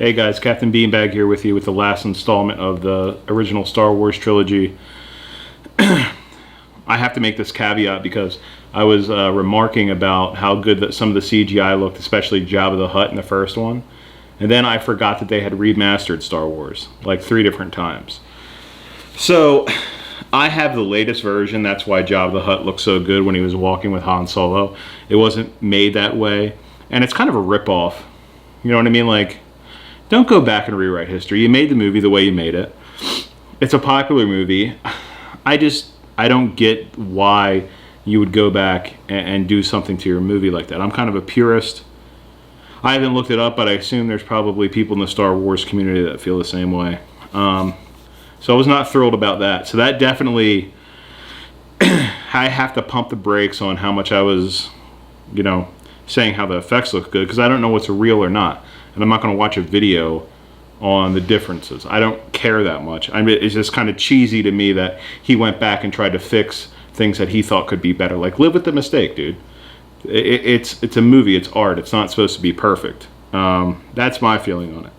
Hey guys, Captain Beanbag here with you with the last installment of the original Star Wars trilogy. I have to make this caveat because I was remarking about how good that some of the CGI looked, especially Jabba the Hutt in the first one. And then I forgot that they had remastered Star Wars like 3 different times. So I have the latest version. That's why Jabba the Hutt looked so good when he was walking with Han Solo. It wasn't made that way. And it's kind of a ripoff. You know what I mean? Like, don't go back and rewrite history. You made the movie the way you made it. It's a popular movie. I don't get why you would go back and do something to your movie like that. I'm kind of a purist. I haven't looked it up, but I assume there's probably people in the Star Wars community that feel the same way. So I was not thrilled about that. So that definitely, I have to pump the brakes on how much I was, saying how the effects look good, because I don't know what's real or not. And I'm not going to watch a video on the differences. I don't care that much. I mean, it's just kind of cheesy to me that he went back and tried to fix things that he thought could be better. Like, live with the mistake, dude. It's a movie. It's art. It's not supposed to be perfect. That's my feeling on it.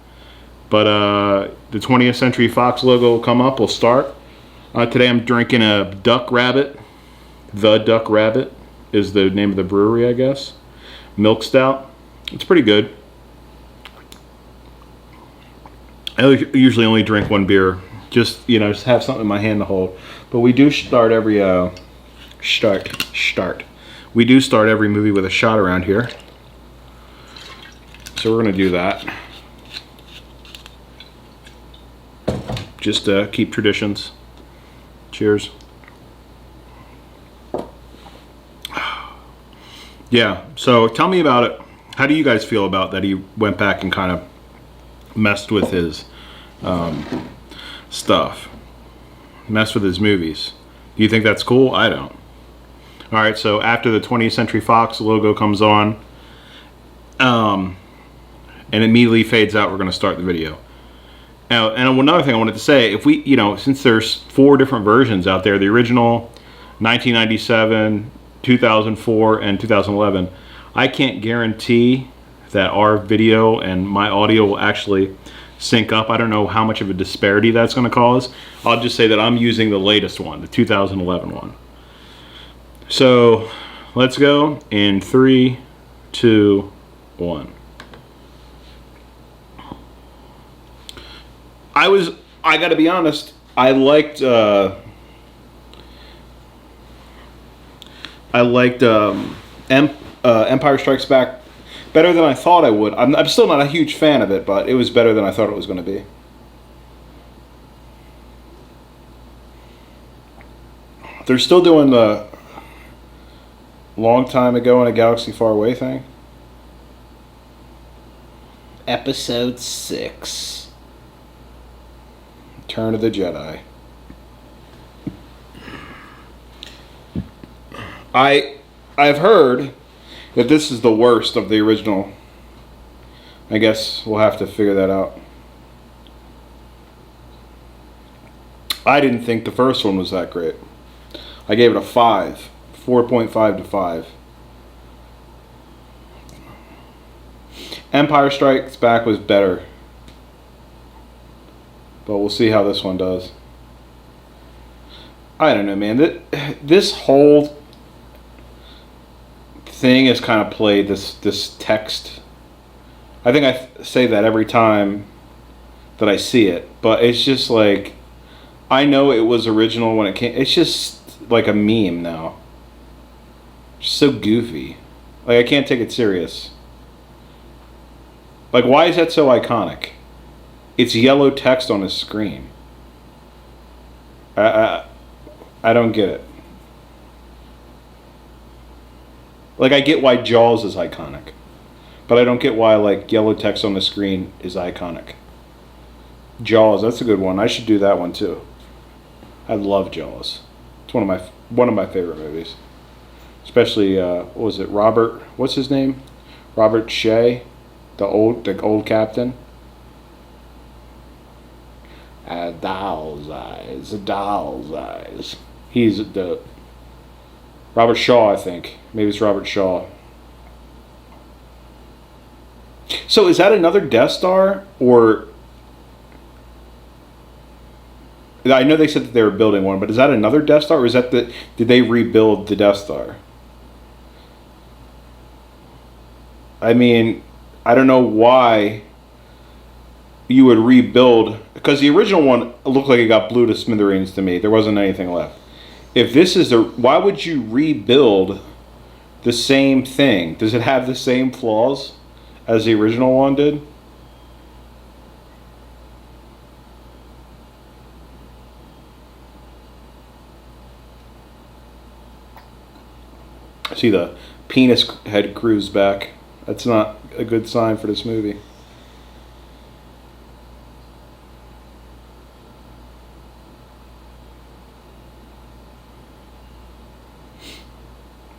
But the 20th Century Fox logo will come up. We'll start. Today I'm drinking a Duck Rabbit. The Duck Rabbit is the name of the brewery, I guess. Milk stout. It's pretty good. I usually only drink one beer, just have something in my hand to hold. But we do start every We do start every movie with a shot around here, so we're gonna do that. Just keep traditions. Cheers. Yeah. So tell me about it. How do you guys feel about that? He went back and kind of messed with his stuff, messed with his movies. Do you think that's cool? I don't. All right, so after the 20th Century Fox logo comes on, and immediately fades out, we're going to start the video. Now, and another thing I wanted to say, if we, since there's 4 different versions out there, the original, 1997, 2004, and 2011, I can't guarantee that our video and my audio will actually sync up. I don't know how much of a disparity that's going to cause. I'll just say that I'm using the latest one, the 2011 one. So let's go in 3, 2, 1. I gotta be honest, I liked Empire Strikes Back better than I thought I would. I'm still not a huge fan of it, but it was better than I thought it was going to be. They're still doing the long time ago in a galaxy far away thing. Episode 6. Return of the Jedi. I've heard that this is the worst of the original. I guess we'll have to figure that out. I didn't think the first one was that great. I gave it a 5. 4.5 to 5. Empire Strikes Back was better. But we'll see how this one does. I don't know, man. This whole thing is kind of played, this text. I think I say that every time that I see it, but it's just like, I know it was original when it came. It's just like a meme now. Just so goofy. Like, I can't take it serious. Like, why is that so iconic? It's yellow text on a screen. I don't get it. Like, I get why Jaws is iconic, but I don't get why, like, yellow text on the screen is iconic. Jaws, that's a good one. I should do that one too. I love Jaws. It's one of my favorite movies. Especially what was it? What's his name? Robert Shea, the old captain. A doll's eyes, a doll's eyes. He's the Robert Shaw, I think. Maybe it's Robert Shaw. So is that another Death Star, or I know they said that they were building one, but is that another Death Star, or is that did they rebuild the Death Star? I mean, I don't know why you would rebuild, because the original one looked like it got blew to smithereens to me. There wasn't anything left. If this is why would you rebuild the same thing? Does it have the same flaws as the original one did? See, the penis head crews back. That's not a good sign for this movie.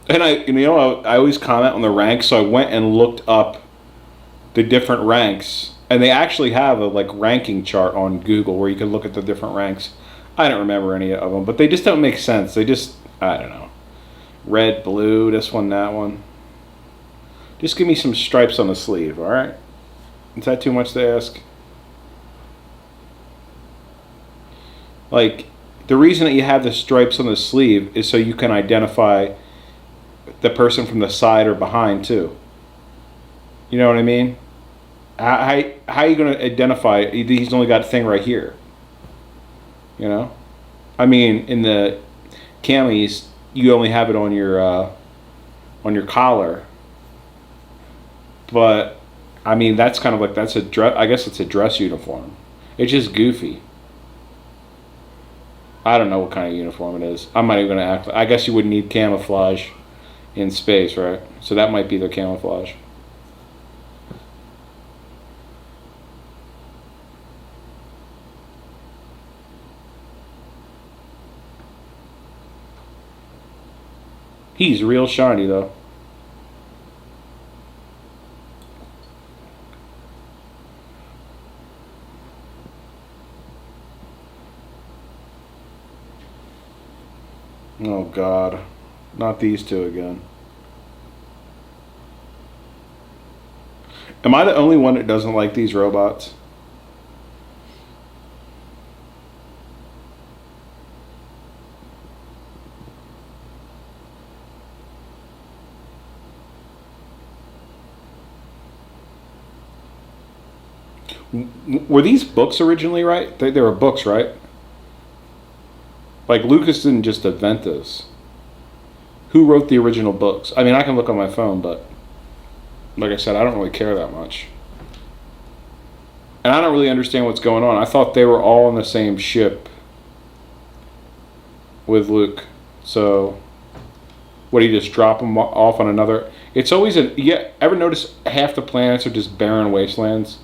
And I always comment on the ranks, so I went and looked up the different ranks, and they actually have a like ranking chart on Google where you can look at the different ranks. I don't remember any of them, but they just don't make sense. They just, I don't know, red, blue, this one, that one. Just give me some stripes on the sleeve, all right? Is that too much to ask? Like, the reason that you have the stripes on the sleeve is so you can identify the person from the side or behind too. You know what I mean? How are you going to identify he's only got a thing right here? You know? I mean, in the camis, you only have it on your collar. But I mean, that's kind of like, that's a dress, I guess it's a dress uniform. It's just goofy. I don't know what kind of uniform it is. I'm not even going to act, I guess you wouldn't need camouflage in space, right? So that might be their camouflage. He's real shiny though. Oh God, not these two again. Am I the only one that doesn't like these robots? Were these books originally, right? They were books, right? Like, Lucas didn't just invent this. Who wrote the original books? I mean, I can look on my phone, but like I said, I don't really care that much. And I don't really understand what's going on. I thought they were all on the same ship with Luke. So, what, do you just drop them off on another? It's always yeah, ever notice half the planets are just barren wastelands?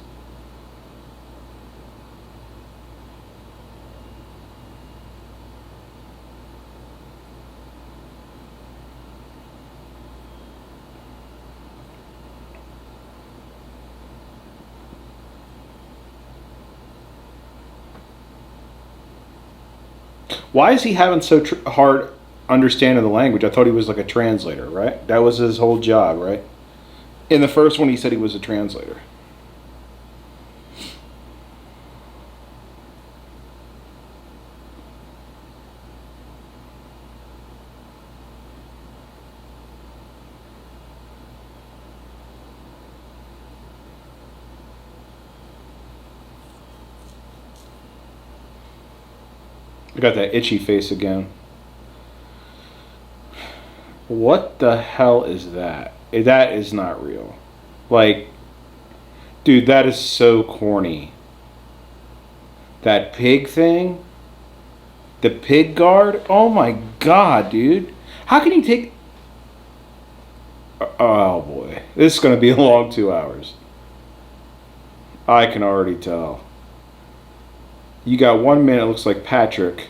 Why is he having so hard understanding the language? I thought he was like a translator, right? That was his whole job, right? In the first one, he said he was a translator. I got that itchy face again. What the hell is that? That is not real. Like, dude, that is so corny. That pig thing? The pig guard? Oh my God, dude. How can you take... Oh boy. This is going to be a long 2 hours. I can already tell. You got 1 minute, looks like Patrick,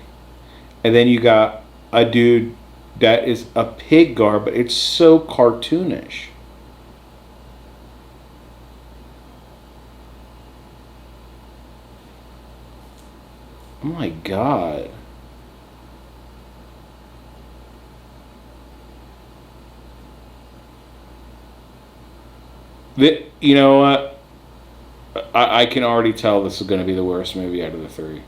and then you got a dude that is a pig guard, but it's so cartoonish. Oh my God. You know what? I can already tell this is going to be the worst movie out of the three.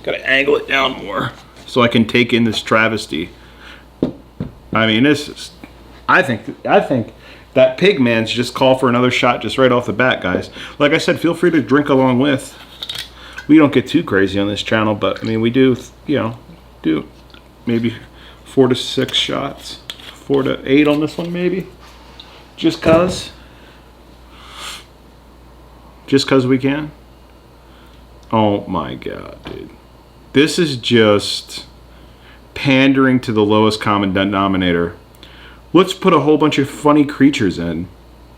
Got to angle it down more so I can take in this travesty. I mean, this is. I think that pig man's just call for another shot just right off the bat, guys. Like I said, feel free to drink along with. We don't get too crazy on this channel, but I mean, we do, do maybe 4 to 6 shots, 4 to 8 on this one, maybe. Just cause we can. Oh my God, dude. This is just pandering to the lowest common denominator. Let's put a whole bunch of funny creatures in.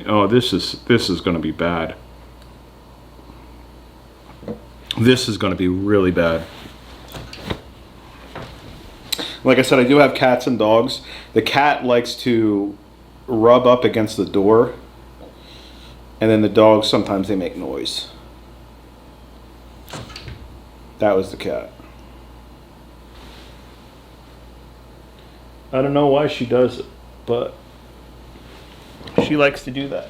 Oh, this is going to be bad. This is going to be really bad. Like I said, I do have cats and dogs. The cat likes to rub up against the door. And then the dogs, sometimes they make noise. That was the cat. I don't know why she does it, but she likes to do that.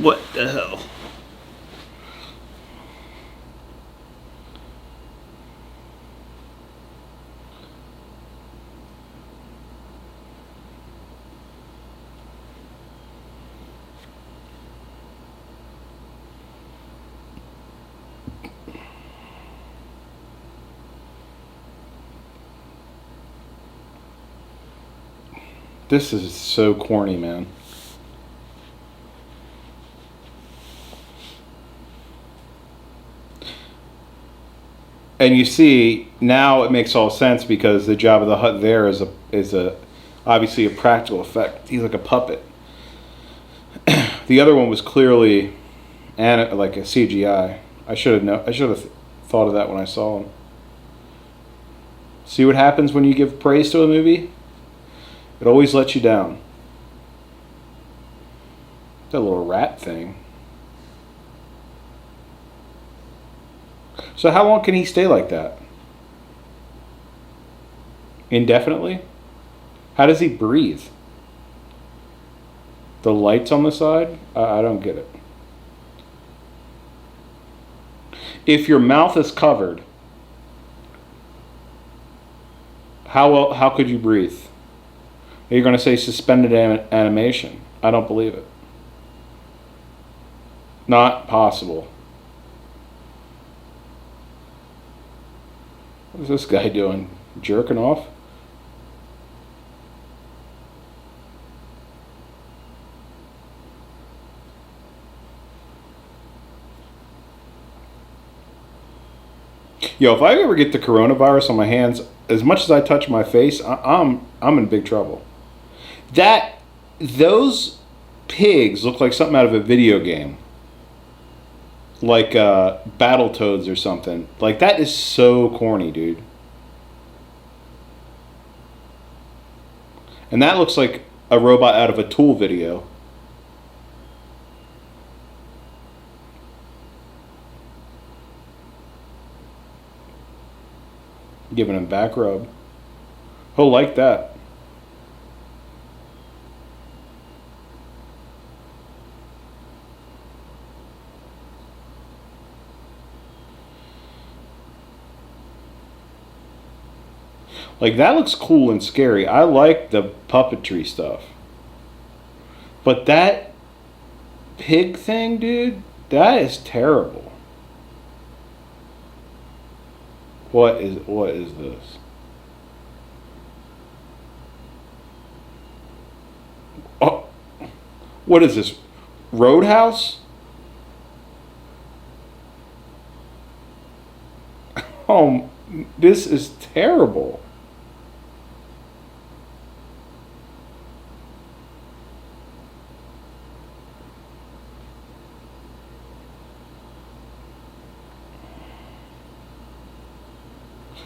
What the hell? This is so corny, man. And you see, now it makes all sense because the Jabba the Hutt there is a obviously a practical effect. He's like a puppet. The other one was clearly like a CGI. I should have thought of that when I saw him. See what happens when you give praise to a movie? It always lets you down. That little rat thing. So how long can he stay like that? Indefinitely? How does he breathe? The lights on the side? I don't get it. If your mouth is covered, how could you breathe? You're going to say suspended animation. I don't believe it. Not possible. What is this guy doing? Jerking off? Yo, if I ever get the coronavirus on my hands, as much as I touch my face, I'm in big trouble. Those pigs look like something out of a video game. Like Battletoads or something. Like, that is so corny, dude. And that looks like a robot out of a Tool video. Giving him back rub. He'll like that. Like, that looks cool and scary. I like the puppetry stuff. But that pig thing, dude, that is terrible. What is this? Oh, what is this? Roadhouse? Oh, this is terrible.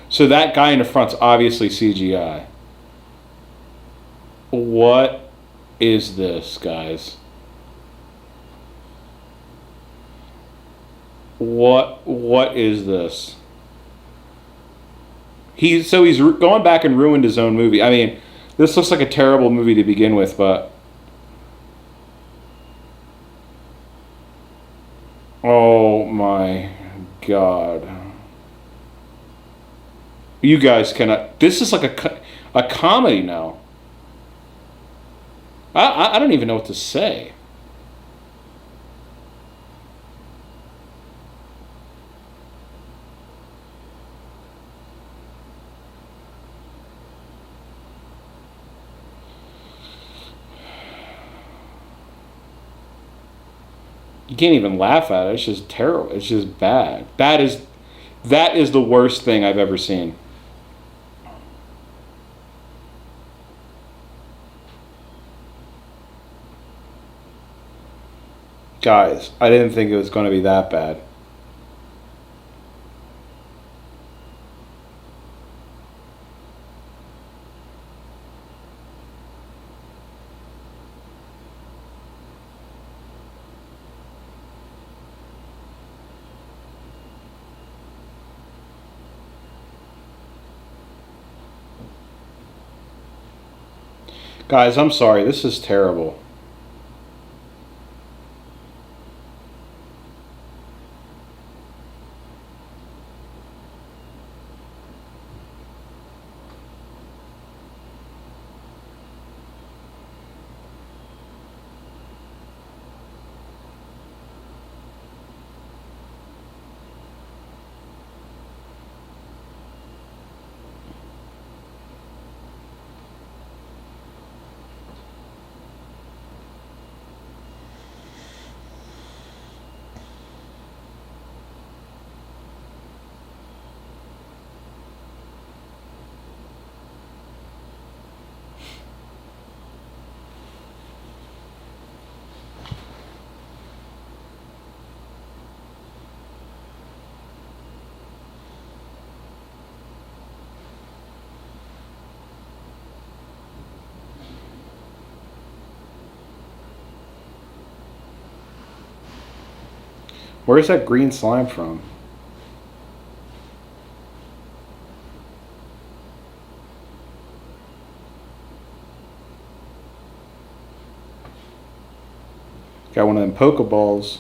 So that guy in the front's obviously CGI. What is this, guys? What is this? He's gone back and ruined his own movie. I mean, this looks like a terrible movie to begin with, but oh my god. You guys cannot. This is like a comedy now. I don't even know what to say. You can't even laugh at it. It's just terrible. It's just bad. That is the worst thing I've ever seen. Guys, I didn't think it was going to be that bad. Guys, I'm sorry. This is terrible. Where's that green slime from? Got one of them Pokeballs.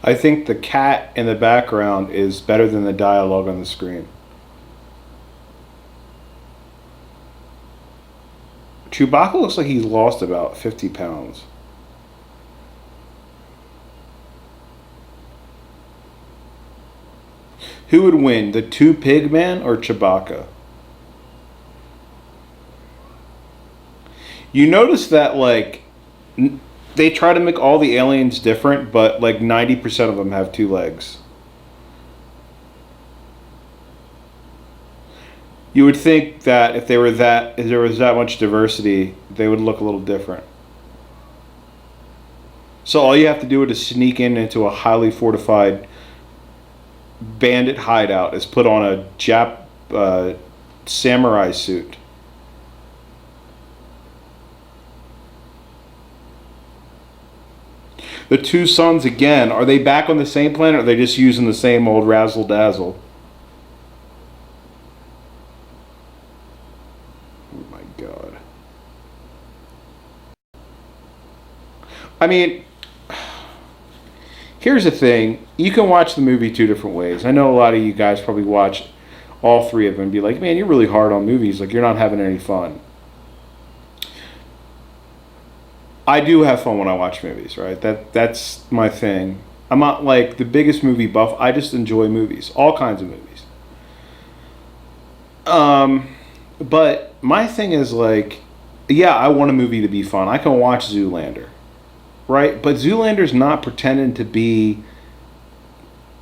I think the cat in the background is better than the dialogue on the screen. Chewbacca looks like he's lost about 50 pounds. Who would win, the two pig man or Chewbacca? You notice that, like, they try to make all the aliens different, but like 90% of them have two legs. You would think that if there was that much diversity, they would look a little different. So all you have to do is sneak into a highly fortified bandit hideout, is put on a samurai suit. The two sons again, are they back on the same planet, or are they just using the same old razzle dazzle? Oh my god. I mean, here's the thing. You can watch the movie two different ways. I know a lot of you guys probably watch all three of them and be like, man, you're really hard on movies. Like, you're not having any fun. I do have fun when I watch movies, right? That's my thing. I'm not like the biggest movie buff. I just enjoy movies, all kinds of movies. But my thing is like, Yeah, I want a movie to be fun. I can watch Zoolander, right? But Zoolander's not pretending to be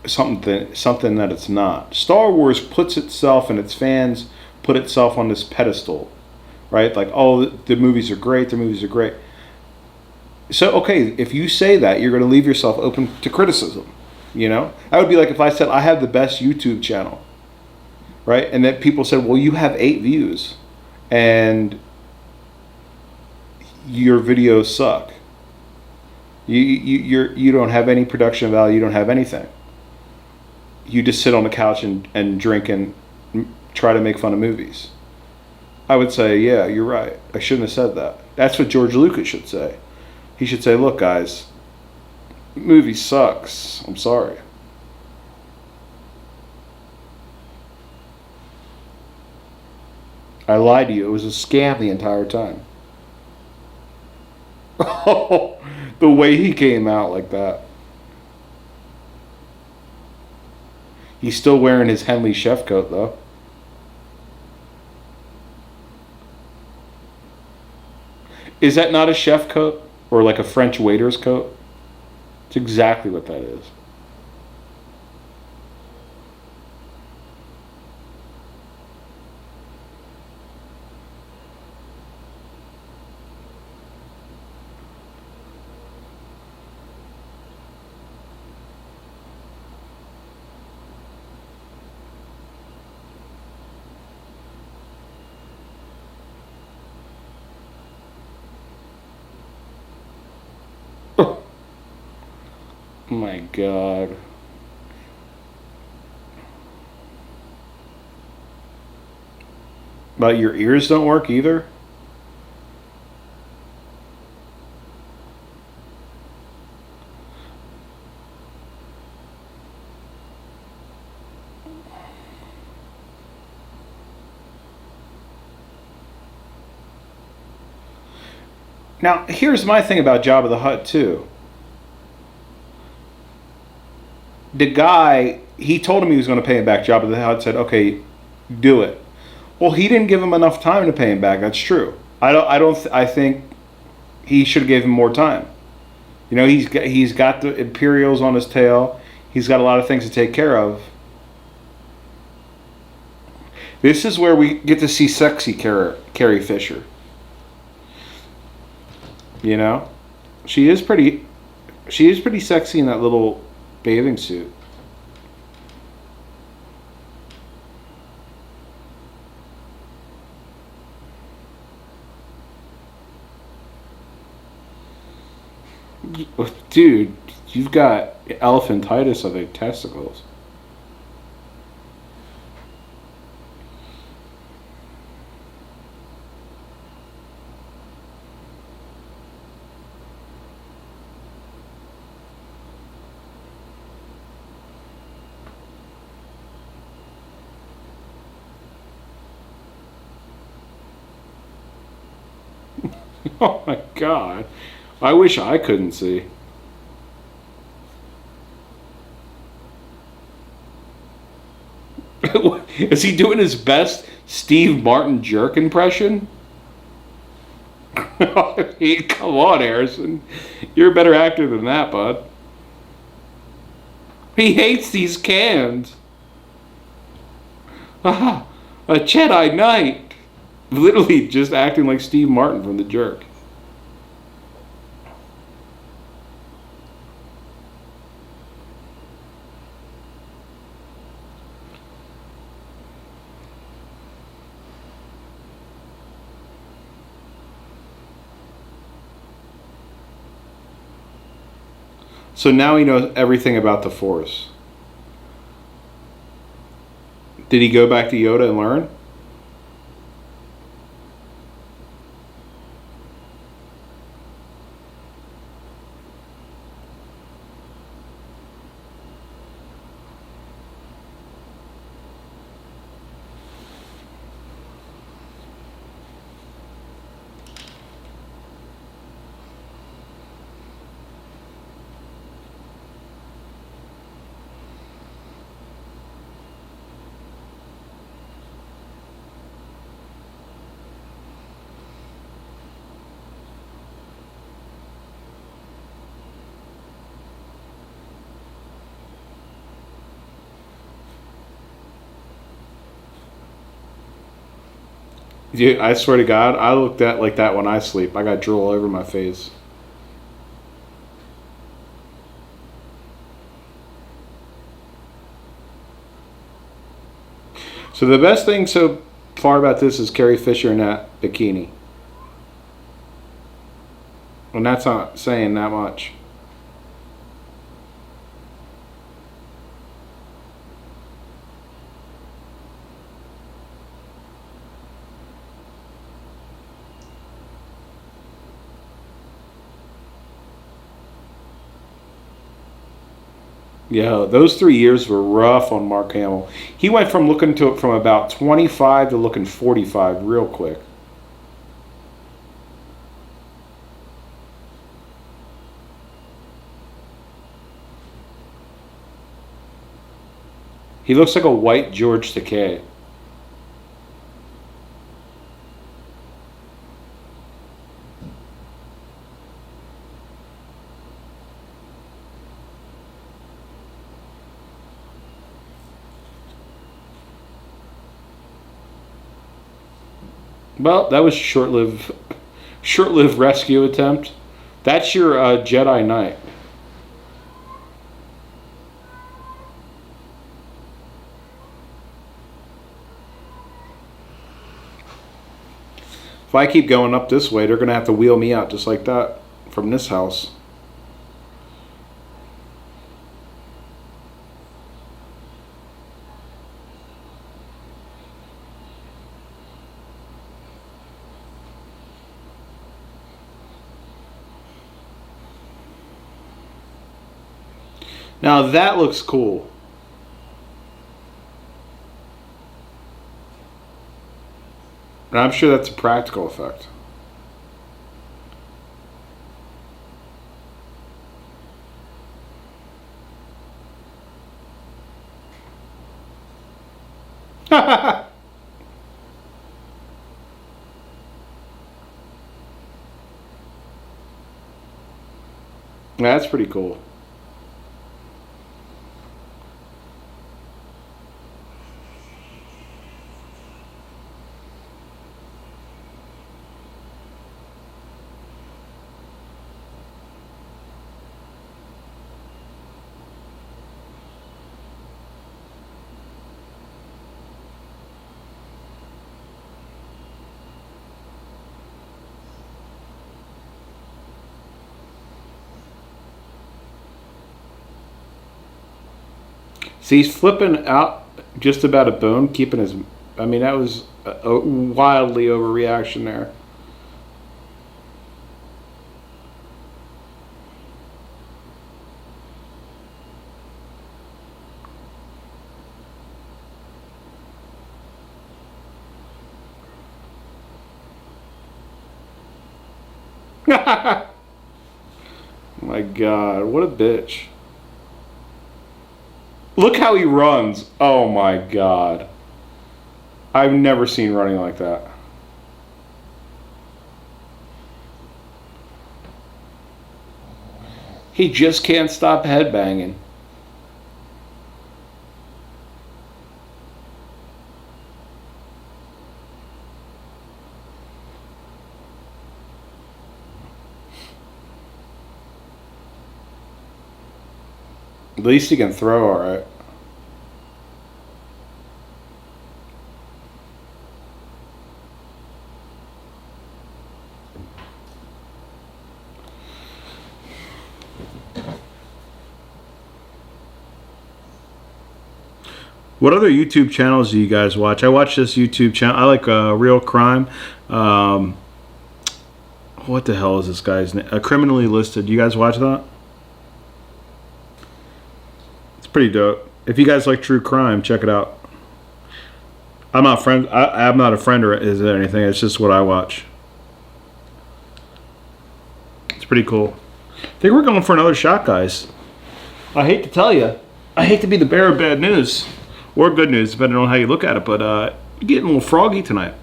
something that it's not. Star Wars puts itself and its fans put itself on this pedestal, right? Like, oh, the movies are great. The movies are great. So, okay, if you say that, you're going to leave yourself open to criticism. You know, that would be like if I said I have the best YouTube channel, right? And then people said, well, you have 8 views, and your videos suck. You don't have any production value. You don't have anything. You just sit on the couch and drink and try to make fun of movies. I would say, yeah, you're right. I shouldn't have said that. That's what George Lucas should say. He should say, look, guys, movie sucks. I'm sorry. I lied to you. It was a scam the entire time. Oh, the way he came out like that. He's still wearing his Henley chef coat, though. Is that not a chef coat? Or like a French waiter's coat? It's exactly what that is. Oh my God. But your ears don't work either? Now, here's my thing about Jabba the Hutt, too. The guy, he told him he was going to pay him back. Jabba the Hutt said, okay, do it. Well, he didn't give him enough time to pay him back. That's true. I think he should have gave him more time. You know, he's got the Imperials on his tail. He's got a lot of things to take care of. This is where we get to see sexy Carrie Fisher. You know, she is pretty sexy in that little bathing suit. Dude, you've got elephantitis of the testicles. Oh my God. I wish I couldn't see. Is he doing his best Steve Martin jerk impression? Come on, Harrison. You're a better actor than that, bud. He hates these cans. Ah, a Jedi Knight. Literally just acting like Steve Martin from The Jerk. So now he knows everything about the Force. Did he go back to Yoda and learn? Dude, I swear to God, I looked at like that when I sleep. I got drool all over my face. So the best thing so far about this is Carrie Fisher in that bikini. And that's not saying that much. Yeah, those 3 years were rough on Mark Hamill. He went from looking to from about 25 to looking 45 real quick. He looks like a white George Takei. Well, that was short-lived rescue attempt. That's your Jedi Knight. If I keep going up this way, they're going to have to wheel me out just like that from this house. Now that looks cool. And I'm sure that's a practical effect. That's pretty cool. See, he's flipping out just about a bone, keeping his. I mean, that was a wildly overreaction there. My God, what a bitch. Look how he runs. Oh my God. I've never seen running like that. He just can't stop headbanging. At least he can throw all right. What other YouTube channels do you guys watch? I watch this YouTube channel. I like Real Crime. What the hell is this guy's name? Criminally Listed. You guys watch that? It's pretty dope. If you guys like true crime, check it out. I'm not friend. I'm not a friend or is there anything. It's just what I watch. It's pretty cool. I think we're going for another shot, guys. I hate to tell you. I hate to be the bearer of bad news. Or good news, depending on how you look at it. But you're getting a little froggy tonight.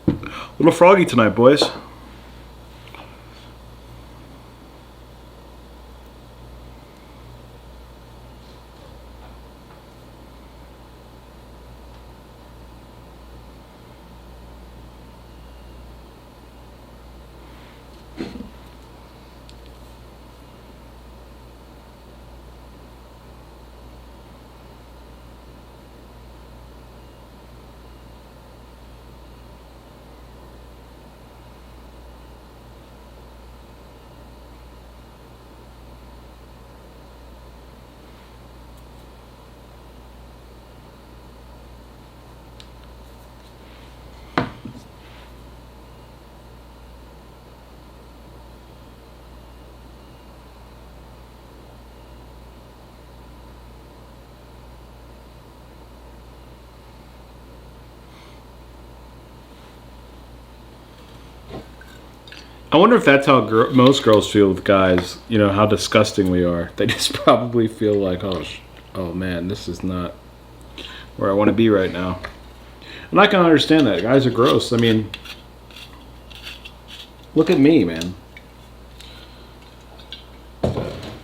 A little froggy tonight, boys. I wonder if that's how most girls feel with guys. You know how disgusting we are. They just probably feel like, oh man, this is not where I want to be right now. And I can understand that. Guys are gross. I mean, look at me, man.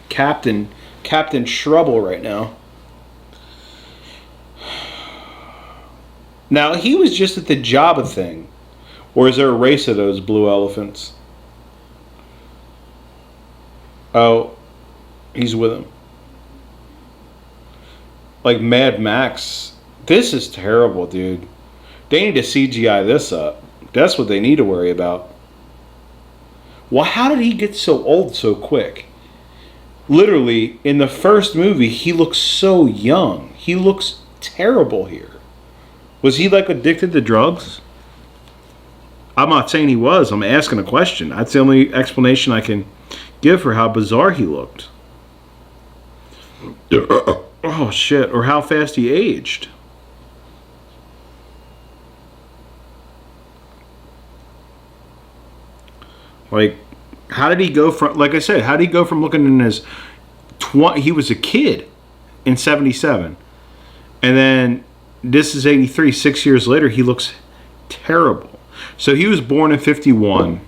Captain Shrubble right now. Now, he was just at the Jabba thing. Or is there a race of those blue elephants? Oh, he's with him. Like Mad Max. This is terrible, dude. They need to CGI this up. That's what they need to worry about. Well, how did he get so old so quick? Literally, in the first movie, he looks so young. He looks terrible here. Was he like addicted to drugs? I'm not saying he was. I'm asking a question. That's the only explanation I can give for how bizarre he looked. Oh, shit. Or how fast he aged. Like, how did he go from, like I said, how did he go from looking in his, he was a kid in 77. And then this is 83. 6 years later, he looks terrible. So he was born in 51.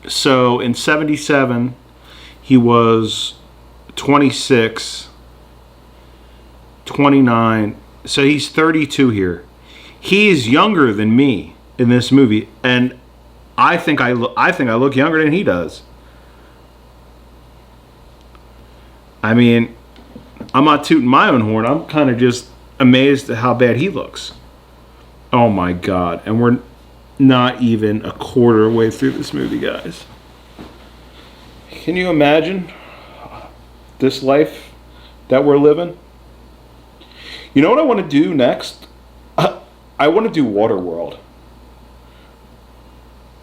So in 77, he was 26, 29. So he's 32 here. He is younger than me in this movie, and I think I look younger than he does. I mean, I'm not tooting my own horn. I'm kind of just amazed at how bad he looks. Oh my God. And we're not even a quarter way through this movie, guys. Can you imagine this life that we're living? You know what I want to do next? I want to do Waterworld.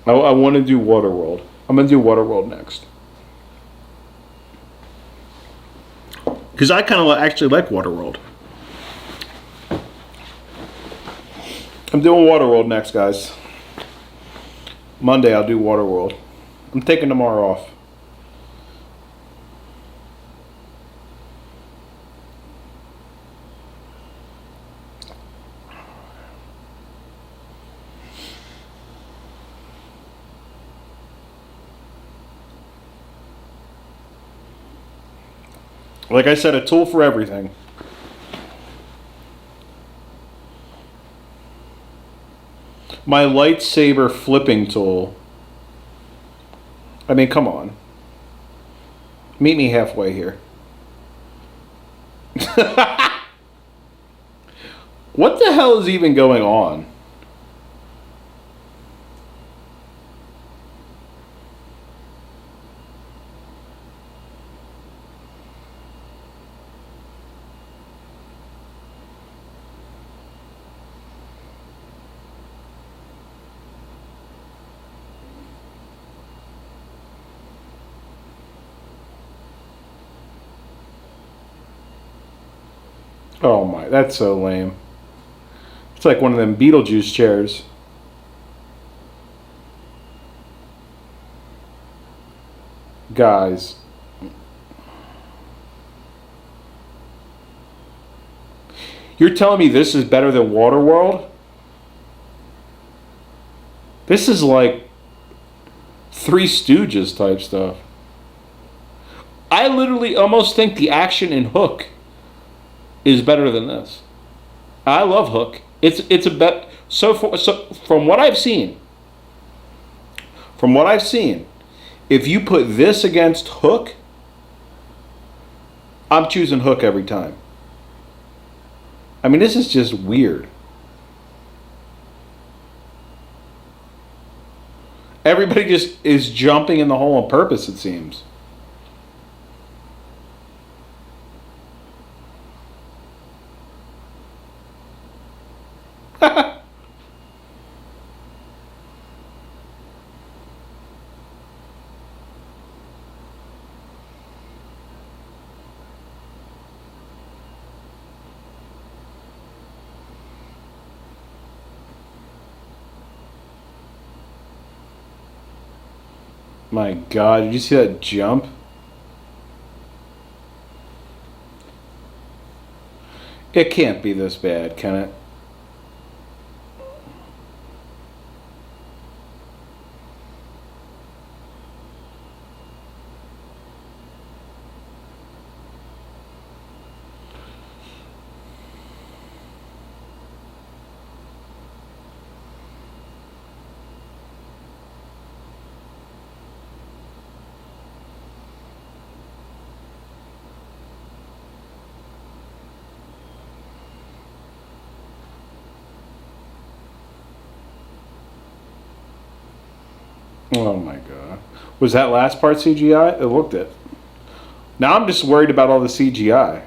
I want to do Waterworld. I'm going to do Waterworld next. Because I kind of actually like Waterworld. I'm doing Waterworld next, guys. Monday I'll do Waterworld. I'm taking tomorrow off. Like I said, a tool for everything. My lightsaber flipping tool. I mean, come on. Meet me halfway here. What the hell is even going on? Oh my, that's so lame. It's like one of them Beetlejuice chairs. Guys. You're telling me this is better than Waterworld? This is like Three Stooges type stuff. I literally almost think the action in Hook is better than this. I love Hook. It's a bet. So from what I've seen, if you put this against Hook, I'm choosing Hook every time. I mean, this is just weird. Everybody just is jumping in the hole on purpose, it seems. My God, did you see that jump? It can't be this bad, can it? Oh my God. Was that last part CGI? It looked it. Now I'm just worried about all the CGI.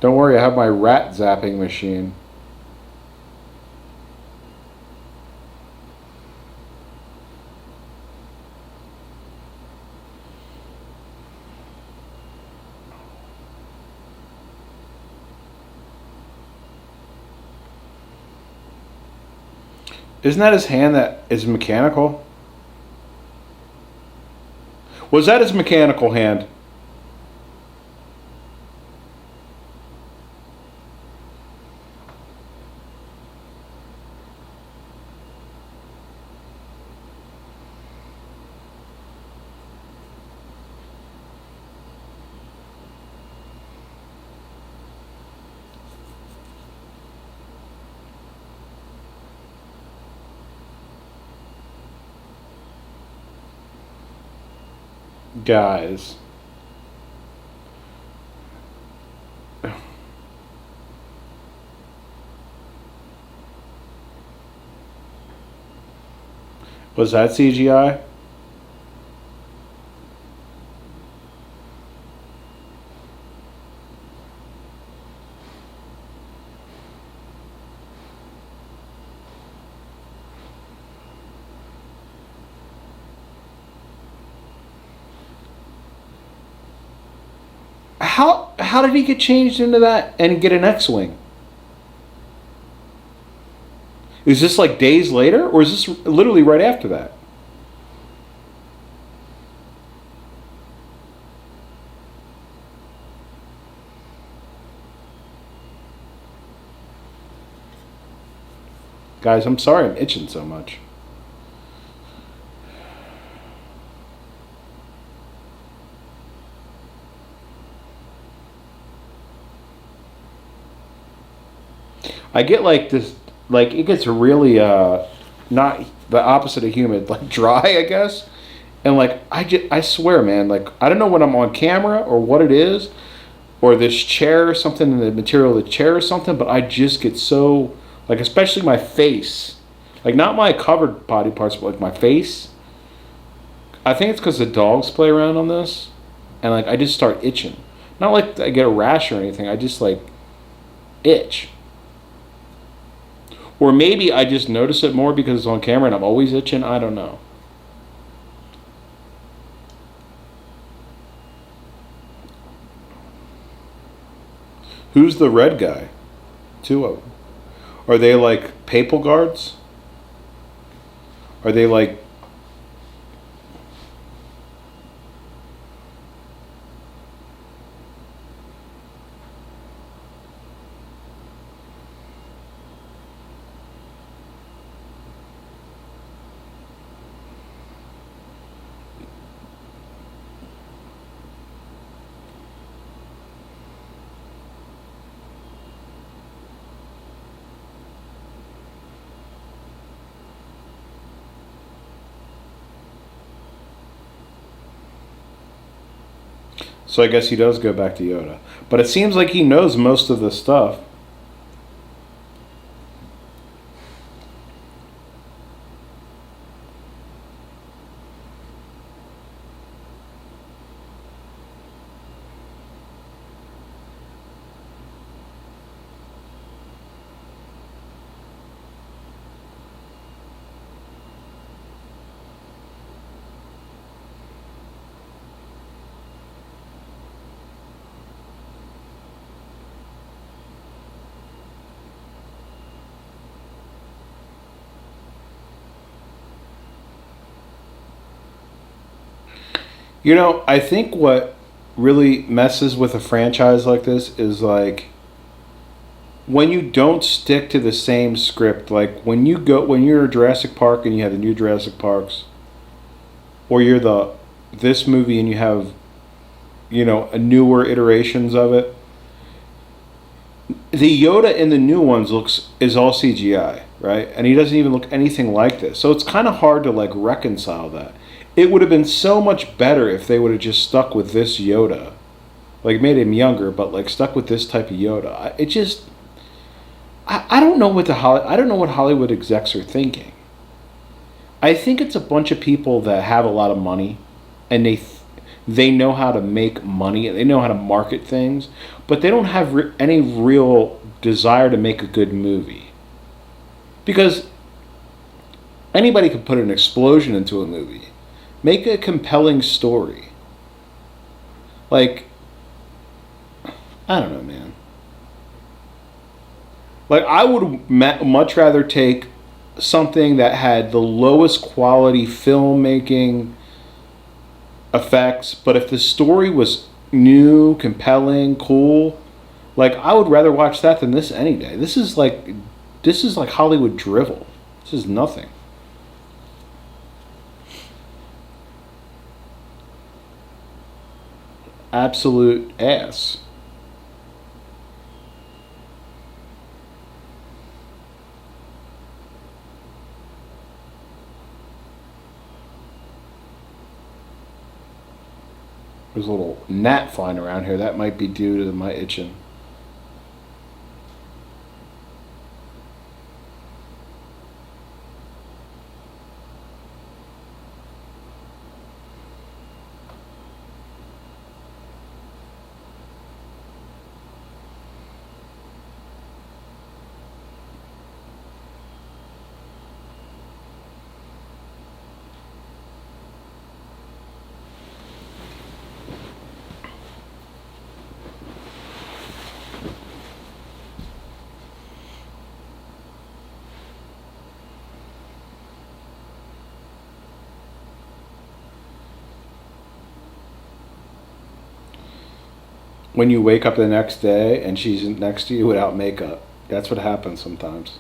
Don't worry, I have my rat zapping machine. Isn't that his hand that is mechanical? Was that his mechanical hand? Guys. Was that CGI? How did he get changed into that and get an X-wing? Is this like days later, or is this literally right after that? Guys, I'm sorry I'm itching so much. I get like this, like it gets really not the opposite of humid, like dry, I guess. And like I swear, man, like I don't know when I'm on camera or what it is, or this chair or something in the material of the chair or something, but I just get so like, especially my face, like not my covered body parts, but like my face. I think it's because the dogs play around on this, and like I just start itching. Not like I get a rash or anything. I just like itch. Or maybe I just notice it more because it's on camera and I'm always itching. I don't know. Who's the red guy? Two of them. Are they like papal guards? Are they like... So I guess he does go back to Yoda. But it seems like he knows most of the stuff. I think what really messes with a franchise like this is like when you don't stick to the same script. Like when you're Jurassic Park and you have the new Jurassic Parks, or you're the this movie and you have a newer iterations of it. The Yoda in the new ones is all CGI, right? And he doesn't even look anything like this. So it's kind of hard to like reconcile that. It would have been so much better if they would have just stuck with this Yoda, like made him younger, but like stuck with this type of Yoda. I don't know I don't know what Hollywood execs are thinking. I think it's a bunch of people that have a lot of money, and they know how to make money and they know how to market things, but they don't have any real desire to make a good movie. Because anybody can put an explosion into a movie. Make a compelling story. Like, I don't know, man. Like, I would much rather take something that had the lowest quality filmmaking effects, but if the story was new, compelling, cool, like I would rather watch that than this any day. This is like Hollywood drivel. This is nothing. Absolute ass. There's a little gnat flying around here. That might be due to my itching. When you wake up the next day and she's next to you without makeup, that's what happens sometimes.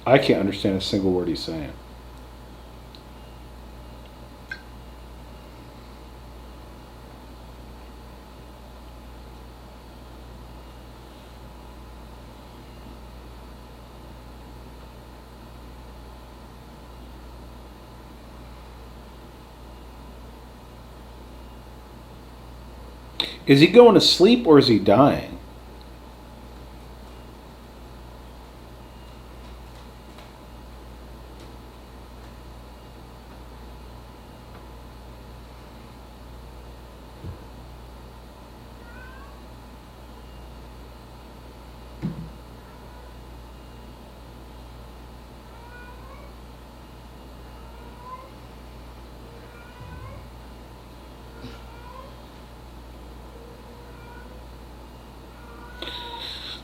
I can't understand a single word he's saying. Is he going to sleep or is he dying?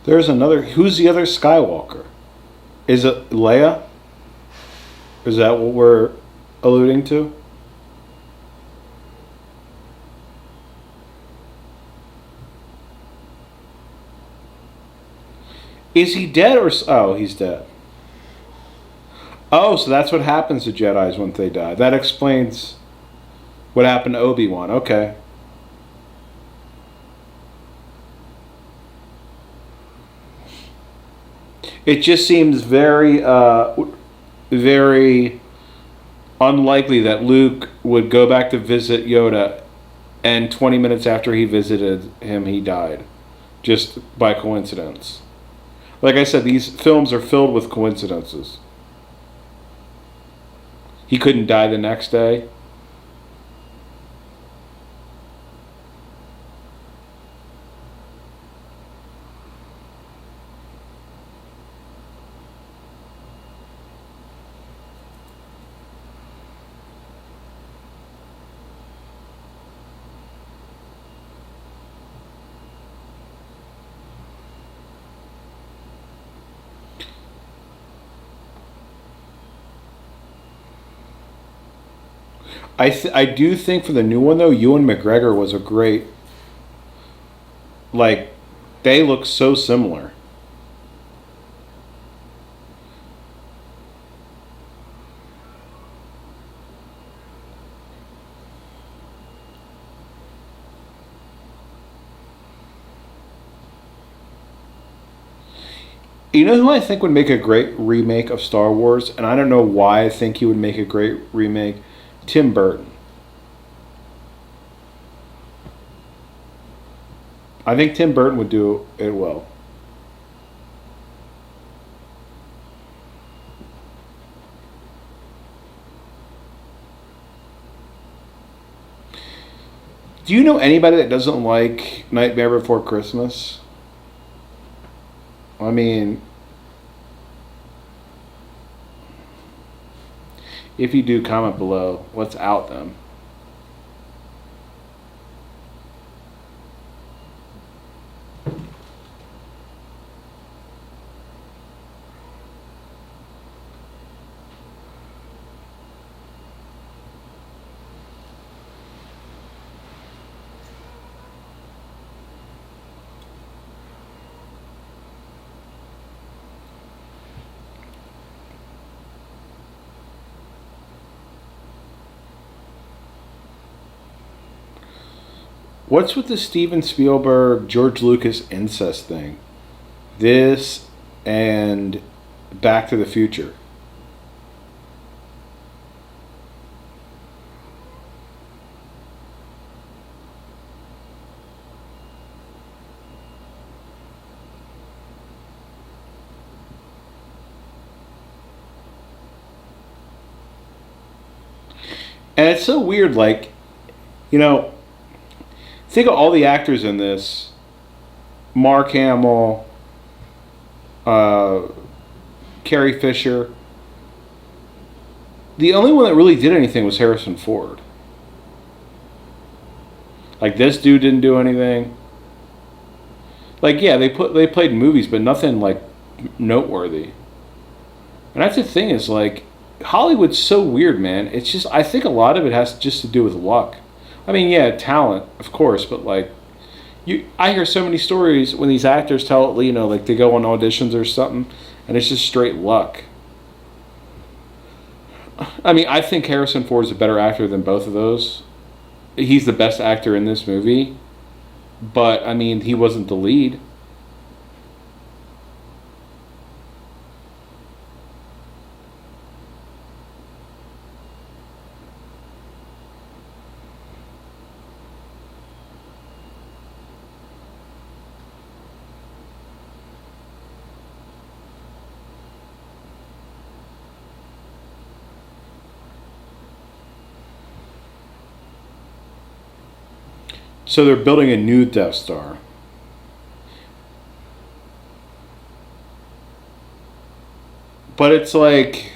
There's another. Who's the other Skywalker? Is it Leia? Is that what we're alluding to? Is he dead or? Oh, he's dead. Oh, so that's what happens to Jedi's when they die. That explains what happened to Obi-Wan. Okay. It just seems very, very unlikely that Luke would go back to visit Yoda, and 20 minutes after he visited him, he died, just by coincidence. Like I said, these films are filled with coincidences. He couldn't die the next day. I do think for the new one though, Ewan McGregor was a great, like, they look so similar. You know who I think would make a great remake of Star Wars, and I don't know why I think he would make a great remake? Tim Burton. I think Tim Burton would do it well. Do you know anybody that doesn't like Nightmare Before Christmas? I mean, if you do, comment below. Let's out them. What's with the Steven Spielberg, George Lucas incest thing? This and Back to the Future. And it's so weird, like, you know, think of all the actors in this. Mark Hamill, uh, Carrie Fisher. The only one that really did anything was Harrison Ford. Like, this dude didn't do anything. Like, yeah, they played in movies, but nothing like noteworthy. And that's the thing, is like, Hollywood's so weird, man. It's just, I think a lot of it has just to do with luck. I mean, yeah, talent, of course, but like, I hear so many stories when these actors tell, you know, like they go on auditions or something, and it's just straight luck. I mean, I think Harrison Ford is a better actor than both of those. He's the best actor in this movie, but I mean, he wasn't the lead. So they're building a new Death Star. But it's like,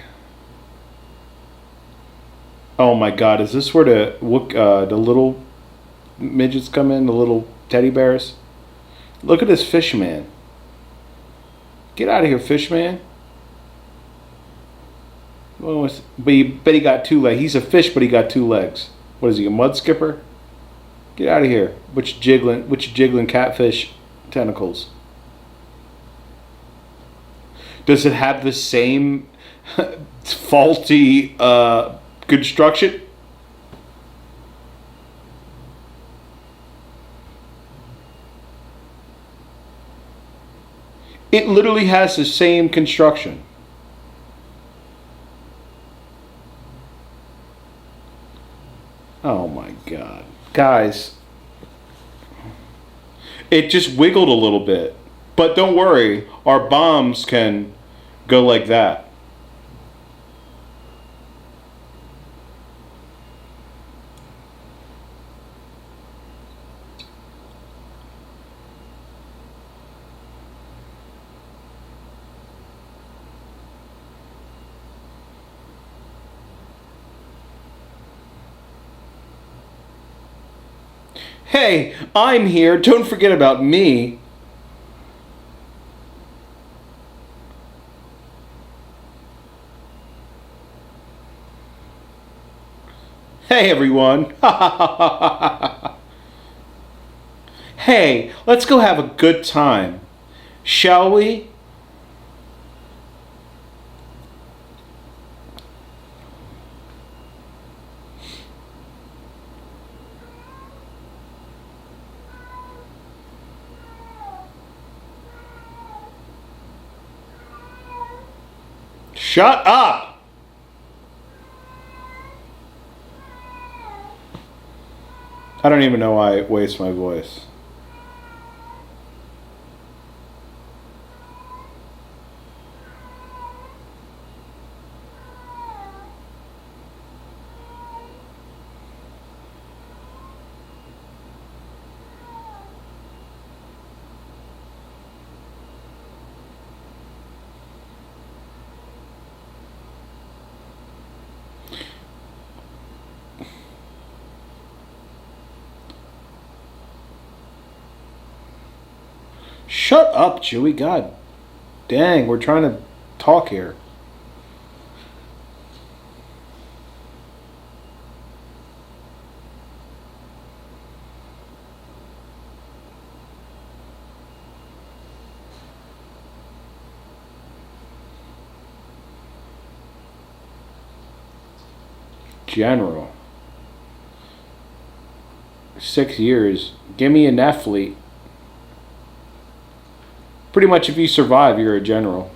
oh my God, is this where the little midgets come in, the little teddy bears? Look at this fish man. Get out of here, fish man. Oh, but he got two legs. He's a fish, but he got two legs. What is he, a mud skipper? Get out of here. Which jiggling catfish tentacles? Does it have the same faulty construction? It literally has the same construction. Oh my God. Guys, it just wiggled a little bit. But don't worry, our bombs can go like that. Hey, I'm here. Don't forget about me. Hey, everyone. Hey, let's go have a good time. Shall we? Shut up! I don't even know why I waste my voice. Shut up, Chewie. God dang, we're trying to talk here. General. 6 years. Give me a net fleet. Pretty much if you survive, you're a general.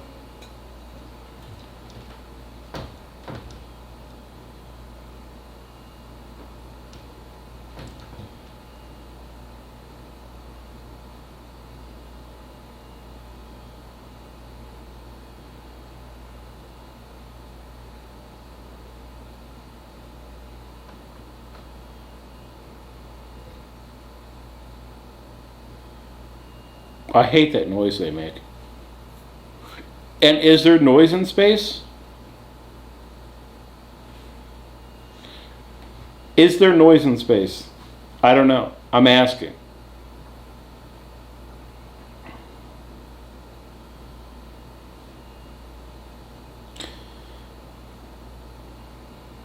I hate that noise they make. And is there noise in space? Is there noise in space? I don't know. I'm asking.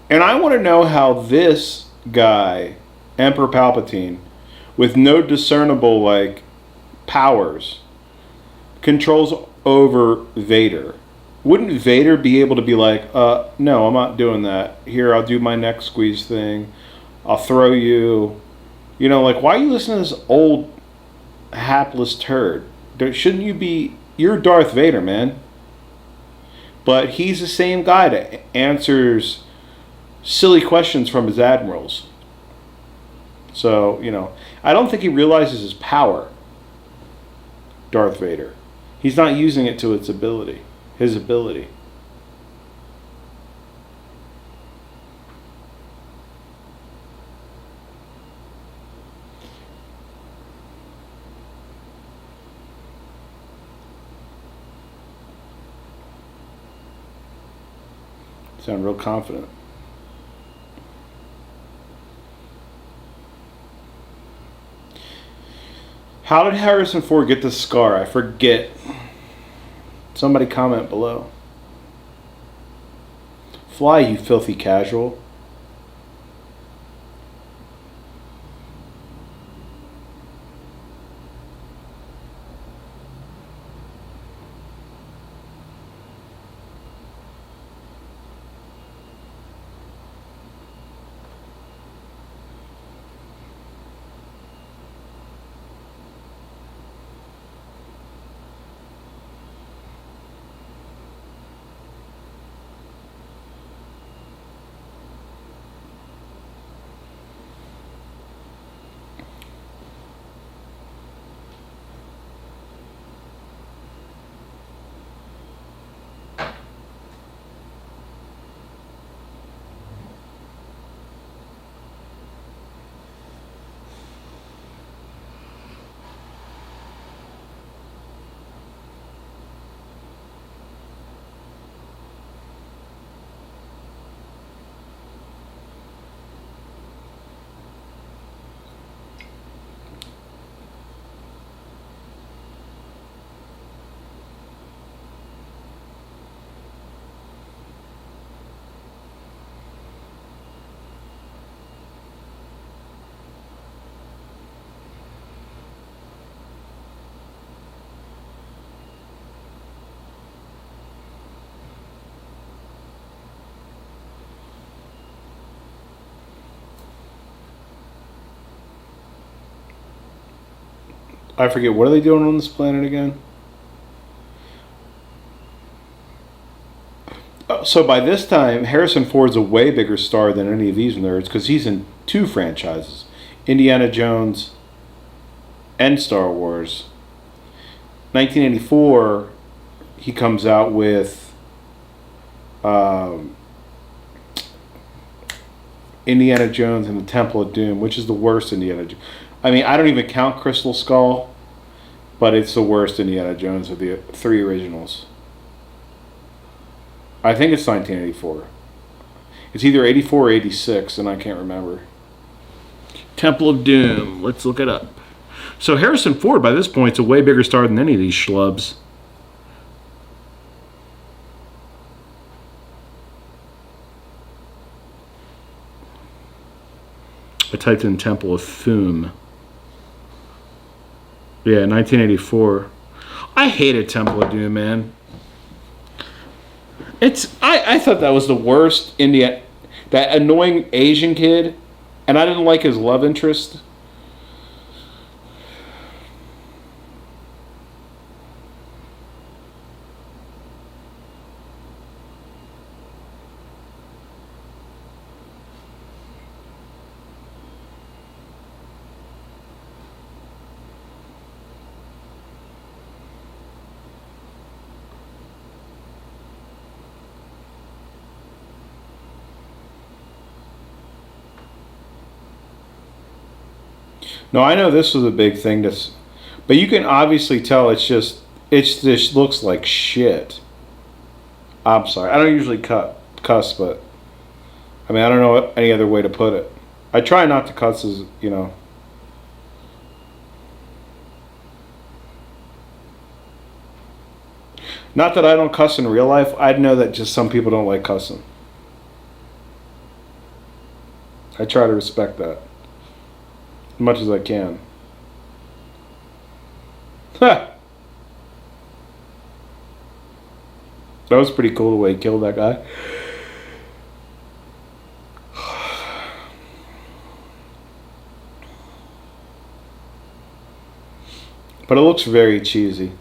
And I want to know how this guy, Emperor Palpatine, with no discernible powers, controls over Vader. Wouldn't Vader be able to be like, no, I'm not doing that. Here, I'll do my neck squeeze thing. I'll throw you. You know, why are you listening to this old hapless turd? Shouldn't you be... You're Darth Vader, man. But he's the same guy that answers silly questions from his admirals. So, I don't think he realizes his power. Darth Vader. He's not using it to its ability. His ability. Sound real confident. How did Harrison Ford get this scar? I forget. Somebody comment below. Fly, you filthy casual. I forget, what are they doing on this planet again? So by this time, Harrison Ford's a way bigger star than any of these nerds because he's in two franchises, Indiana Jones and Star Wars. 1984, he comes out with Indiana Jones and the Temple of Doom, which is the worst Indiana Jones. I mean, I don't even count Crystal Skull, but it's the worst Indiana Jones of the three originals. I think it's 1984. It's either 84 or 86, and I can't remember. Temple of Doom. Let's look it up. So Harrison Ford, by this point, is a way bigger star than any of these schlubs. I typed in Temple of Foom. Yeah, 1984. I hated Temple of Doom, man. I thought that was the worst Indian, that annoying Asian kid, and I didn't like his love interest. No, I know this was a big thing. But you can obviously tell it just looks like shit. I'm sorry. I don't usually cuss, but I mean I don't know any other way to put it. I try not to cuss, as you know. Not that I don't cuss in real life. I know that just some people don't like cussing. I try to respect that as much as I can. Ha! That was pretty cool the way he killed that guy. But it looks very cheesy.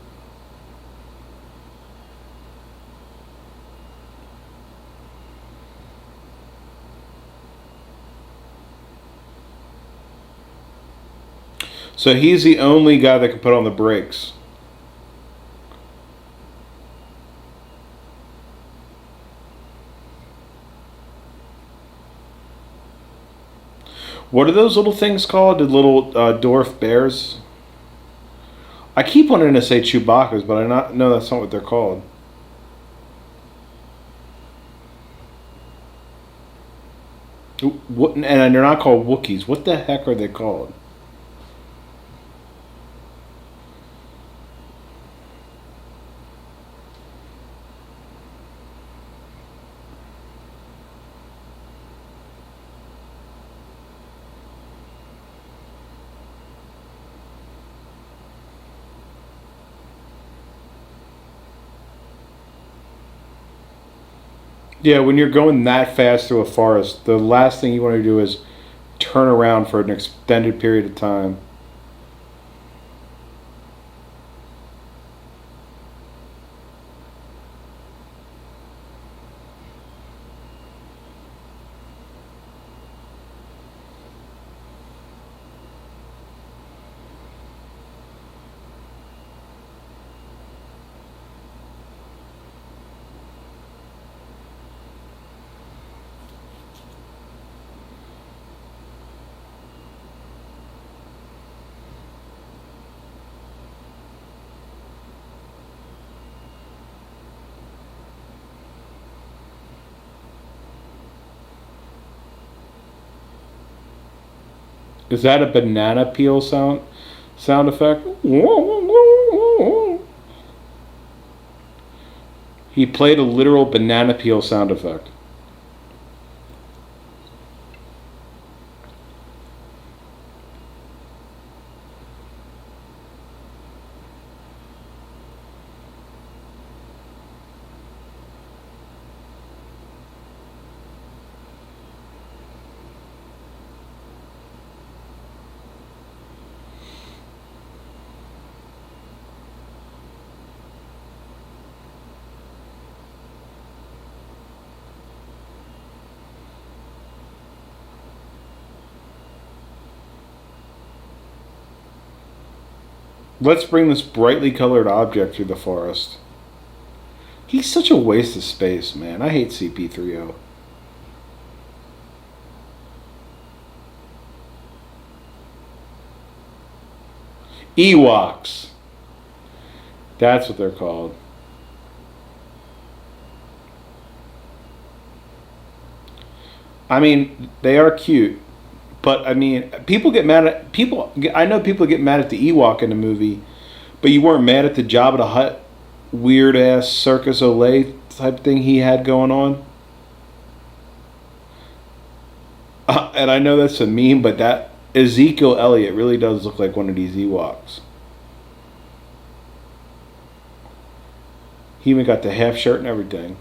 So he's the only guy that can put on the brakes. What are those little things called? The little dwarf bears? I keep wanting to say Chewbacca's, but no, that's not what they're called. And they're not called Wookiees. What the heck are they called? Yeah, when you're going that fast through a forest, the last thing you want to do is turn around for an extended period of time. Is that a banana peel sound effect? He played a literal banana peel sound effect. Let's bring this brightly colored object through the forest. He's such a waste of space, man. I hate CP3O. Ewoks. That's what they're called. I mean, they are cute, but I mean, people get mad at people. I know people get mad at the Ewok in the movie, but you weren't mad at the Jabba the Hutt weird ass Circus Olay type thing he had going on. And I know that's a meme, but that Ezekiel Elliott really does look like one of these Ewoks. He even got the half shirt and everything.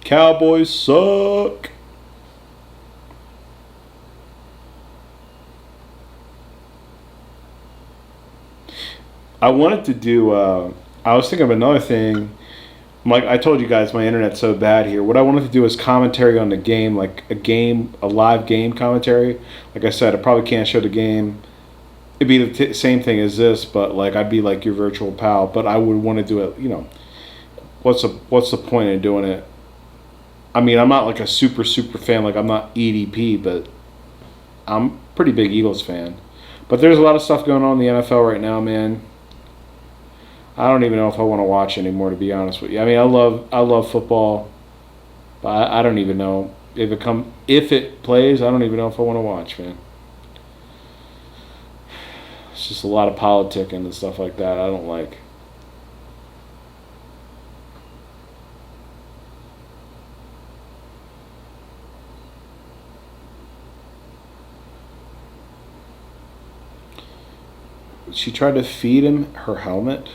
Cowboys suck. I wanted to do. I was thinking of another thing. Like I told you guys, my internet's so bad here. What I wanted to do is commentary on the game, like a live game commentary. Like I said, I probably can't show the game. It'd be the same thing as this, but like I'd be like your virtual pal. But I would want to do it. You know, what's the point in doing it? I mean, I'm not like a super fan. Like I'm not EDP, but I'm a pretty big Eagles fan. But there's a lot of stuff going on in the NFL right now, man. I don't even know if I want to watch anymore, to be honest with you. I mean, I love football, but I don't even know if it plays. I don't even know if I want to watch, man. It's just a lot of politicking and stuff like that. I don't like. She tried to feed him her helmet.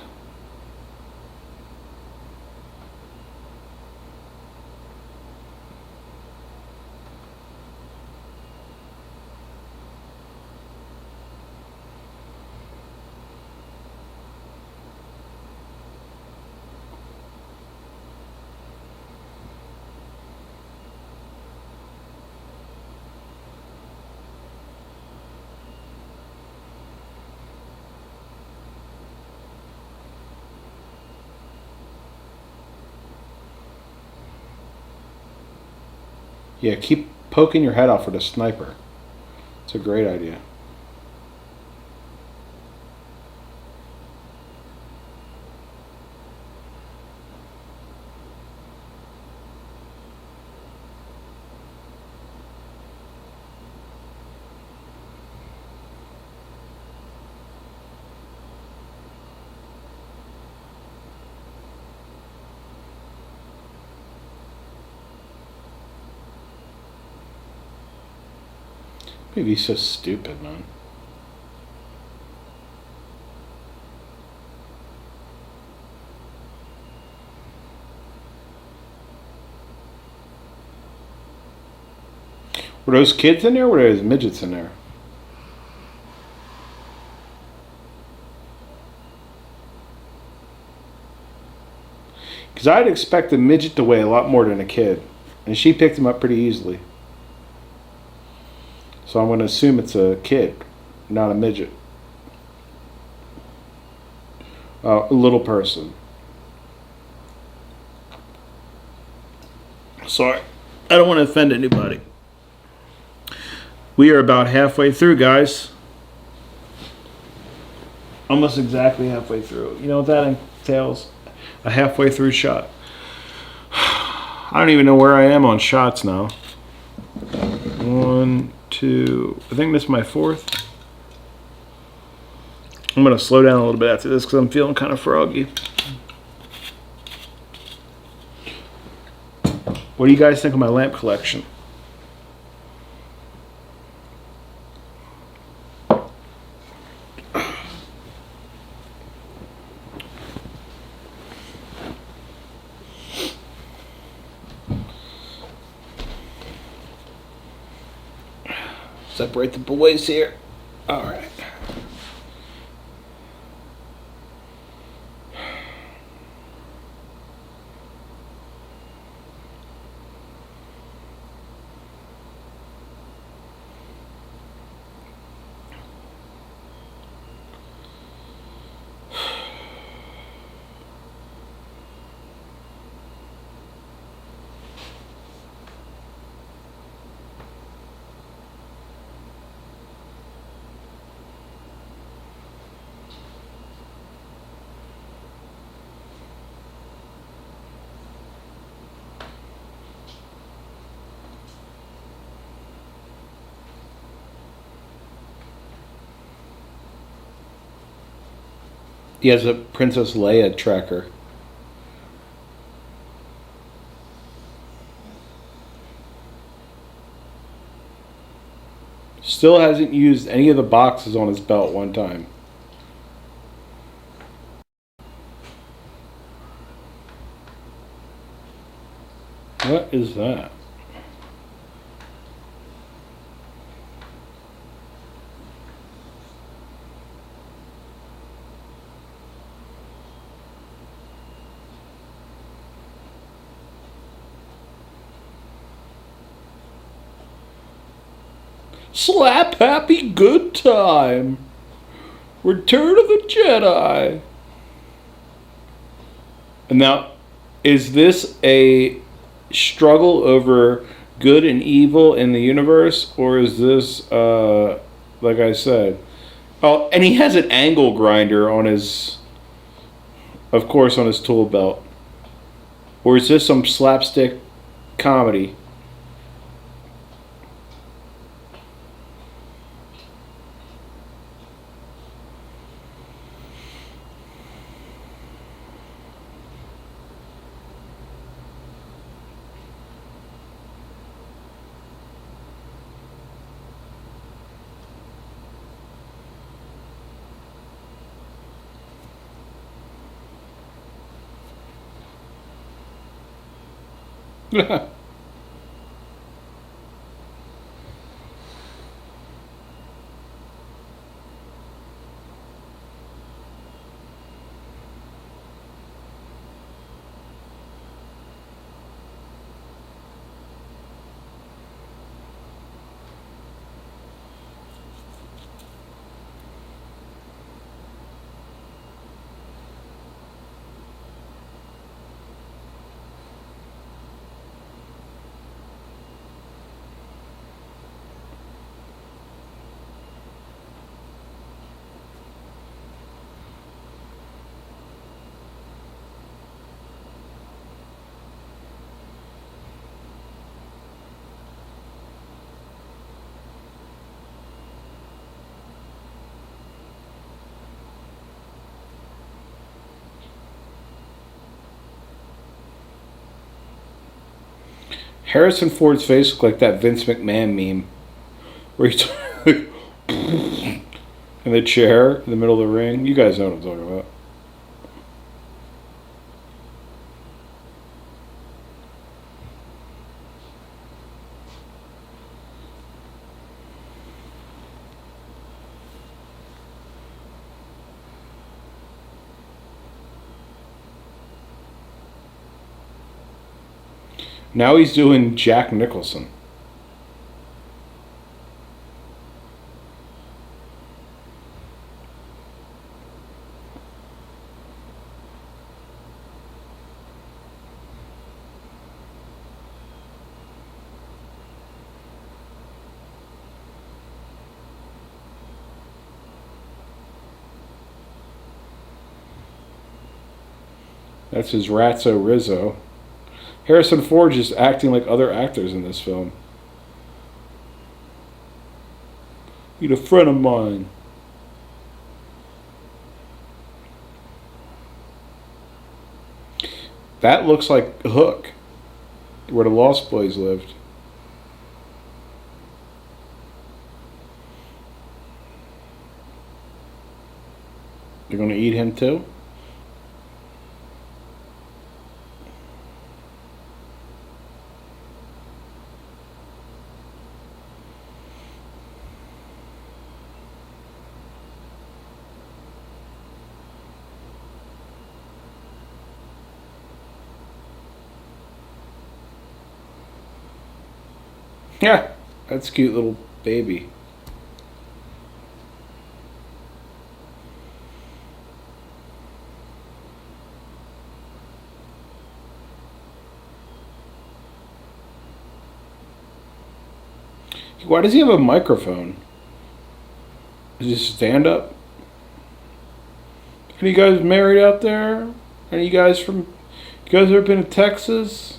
Yeah, keep poking your head out for the sniper. It's a great idea. Maybe he's so stupid, man. Were those kids in there or were those midgets in there? Because I'd expect a midget to weigh a lot more than a kid. And she picked him up pretty easily. So I'm going to assume it's a kid, not a midget. A little person. Sorry. I don't want to offend anybody. We are about halfway through, guys. Almost exactly halfway through. You know what that entails? A halfway through shot. I don't even know where I am on shots now. 1, 2. I think this is my 4th. I'm going to slow down a little bit after this because I'm feeling kind of froggy. What do you guys think of my lamp collection? Separate the boys here. All right. He has a Princess Leia tracker. Still hasn't used any of the boxes on his belt one time. What is that? Slap happy good time. Return of the Jedi. And now, is this a struggle over good and evil in the universe, or is this, like I said, oh, and he has an angle grinder on his, of course, on his tool belt, or is this some slapstick comedy? Harrison Ford's face looked like that Vince McMahon meme where he's in the chair in the middle of the ring. You guys know what I'm talking about. Now he's doing Jack Nicholson. That's his Ratso Rizzo. Harrison Ford just acting like other actors in this film. He's a friend of mine. That looks like Hook, where the Lost Boys lived. They're going to eat him too? Yeah, that's a cute little baby. Why does he have a microphone? Is he stand up? Any guys married out there? Any guys from... You guys ever been to Texas?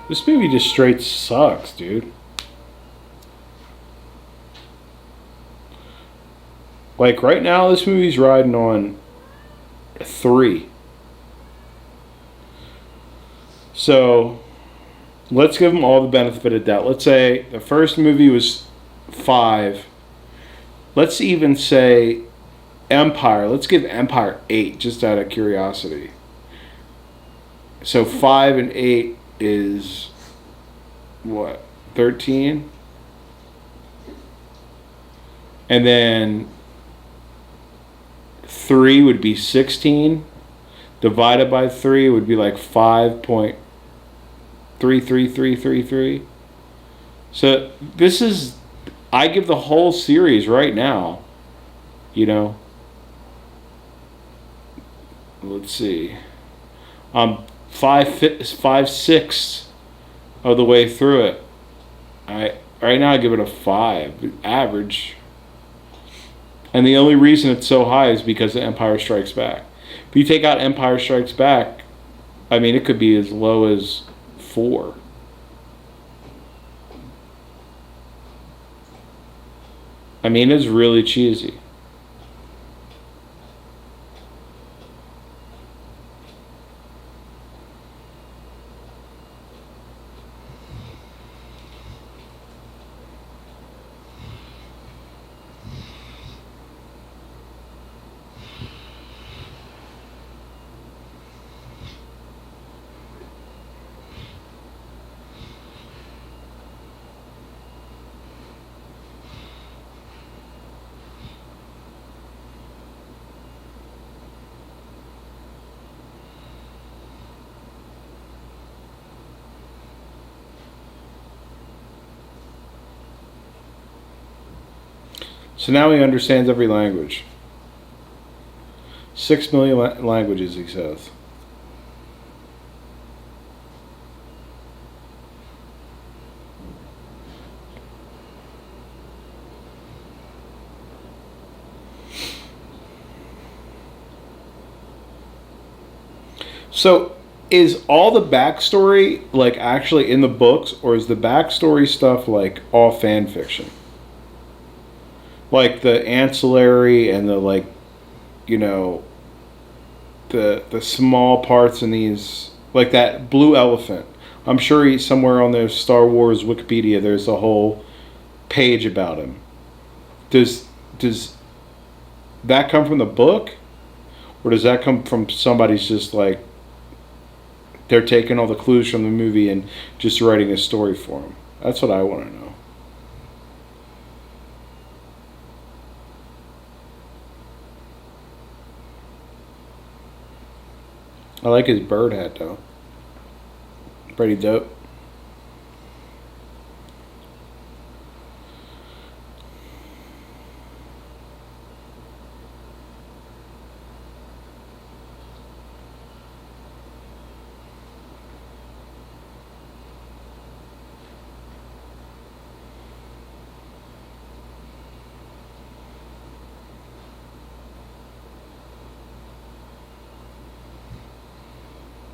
This movie just straight sucks, dude. Like right now, this movie's riding on 3. So let's give them all the benefit of doubt. Let's say the first movie was 5. Let's even say Empire. Let's give Empire 8, just out of curiosity. So 5 and 8 is what? 13? And then 3 would be 16. Divided by 3 would be like 5.33333. So this is, I give the whole series right now, you know. Let's see. 5/6 of the way through it. Right now I give it a 5, average. And the only reason it's so high is because of Empire Strikes Back. If you take out Empire Strikes Back, I mean, it could be as low as 4. I mean, it's really cheesy. So now he understands every language. 6 million languages, he says. So is all the backstory like actually in the books, or is the backstory stuff like all fan fiction? Like the ancillary and the, like, you know, the small parts in these, like that blue elephant. I'm sure he's somewhere on their Star Wars Wikipedia. There's a whole page about him. Does that come from the book, or does that come from somebody's just like they're taking all the clues from the movie and just writing a story for him? That's what I want to know. I like his bird hat though. Pretty dope.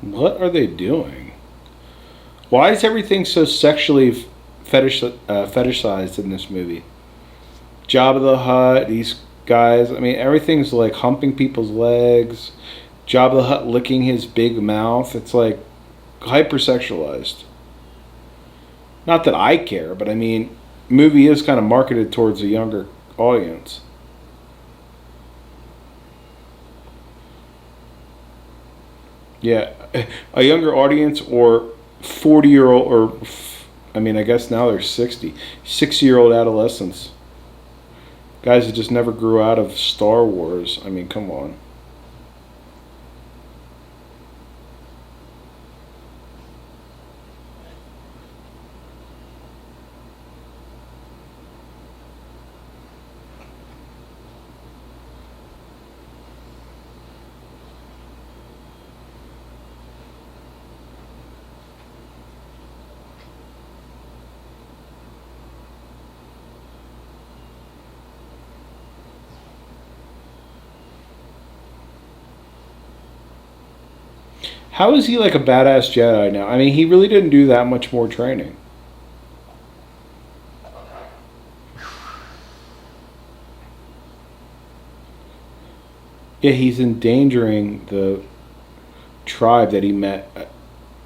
What are they doing? Why is everything so sexually fetishized in this movie? Jabba the Hutt, these guys. I mean, everything's like humping people's legs. Jabba the Hutt licking his big mouth. It's like hypersexualized. Not that I care, but I mean, movie is kind of marketed towards a younger audience. Yeah, a younger audience, or 40-year-old, or I mean, I guess now they're 60-year-old adolescents. Guys that just never grew out of Star Wars. I mean, come on. How is he like a badass Jedi now? I mean, he really didn't do that much more training. Yeah, he's endangering the tribe that he met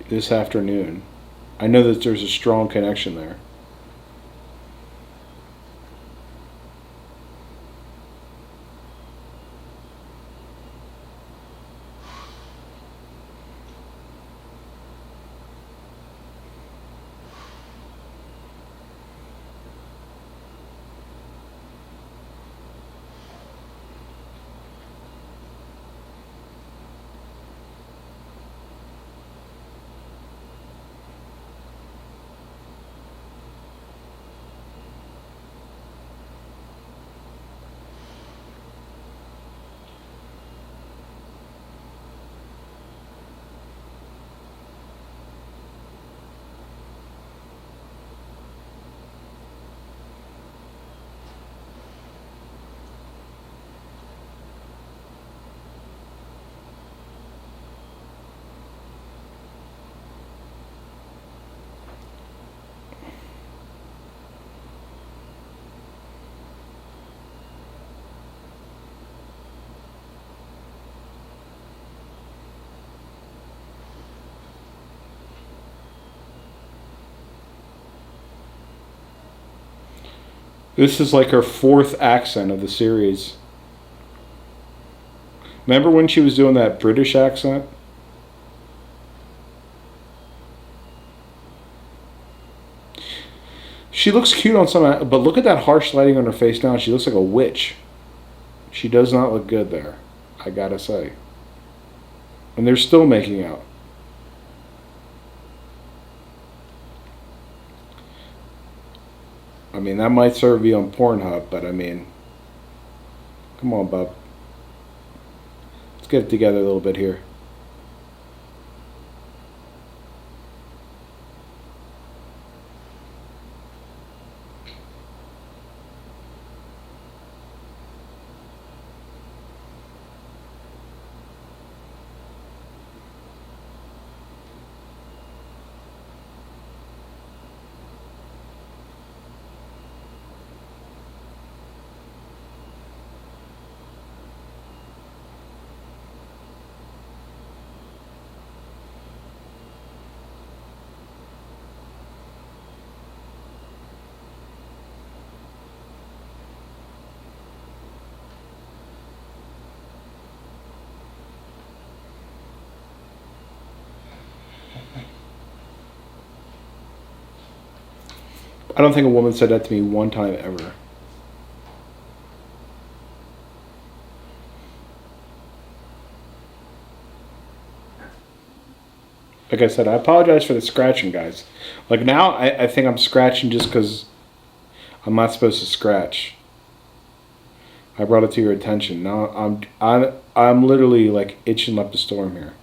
this afternoon. I know that there's a strong connection there. This is like her fourth accent of the series. Remember when she was doing that British accent? She looks cute on some, but look at that harsh lighting on her face now. She looks like a witch. She does not look good there, I gotta say. And they're still making out. I mean, that might serve you on Pornhub, but I mean, come on, bub. Let's get it together a little bit here. I don't think a woman said that to me one time ever. Like I said, I apologize for the scratching, guys. Like now, I think I'm scratching just because I'm not supposed to scratch. I brought it to your attention. Now I'm literally like itching up the storm here.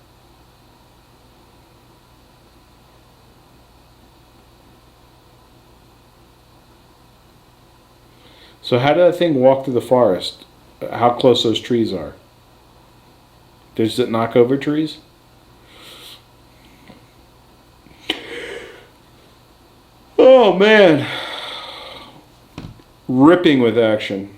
So how did that thing walk through the forest? How close those trees are? Does it knock over trees? Oh man, ripping with action.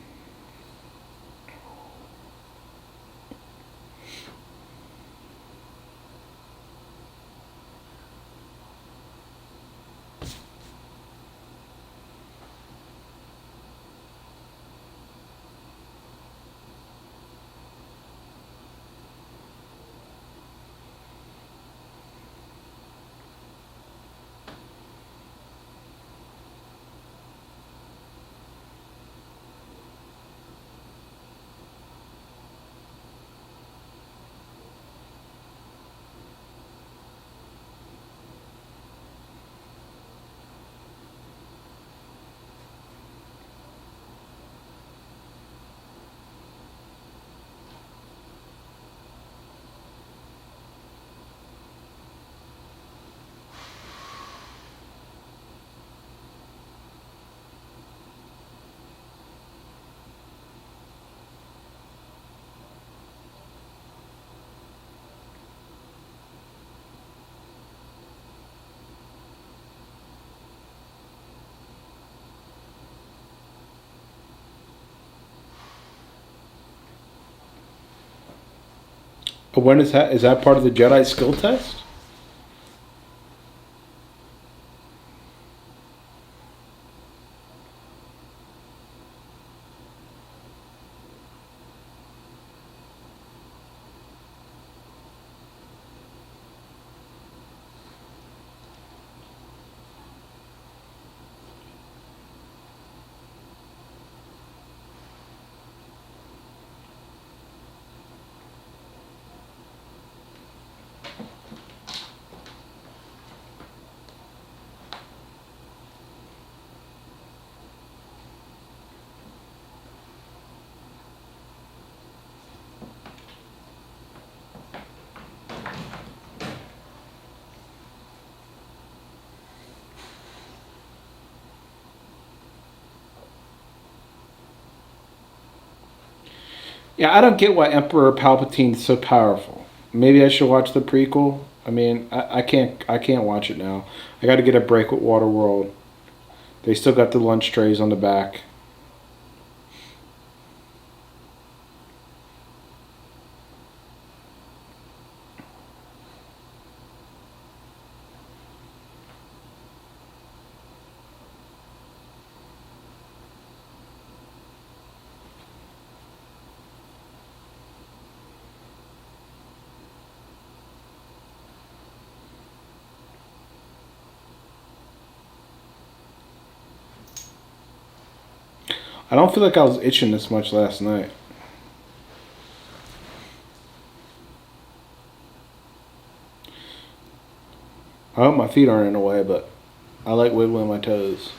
When is that? Is that part of the Jedi skill test? Yeah, I don't get why Emperor Palpatine's so powerful. Maybe I should watch the prequel. I mean, I can't watch it now. I got to get a break with Waterworld. They still got the lunch trays on the back. I don't feel like I was itching this much last night. I hope my feet aren't in the way, but I like wiggling my toes.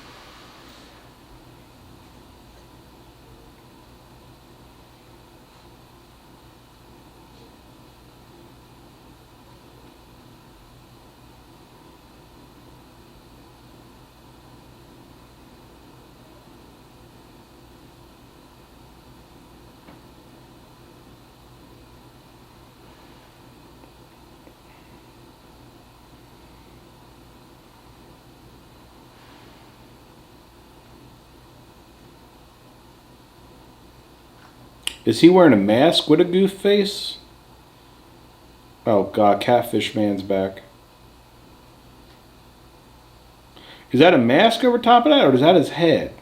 Is he wearing a mask with a goof face? Oh god, Catfish Man's back. Is that a mask over top of that, or is that his head?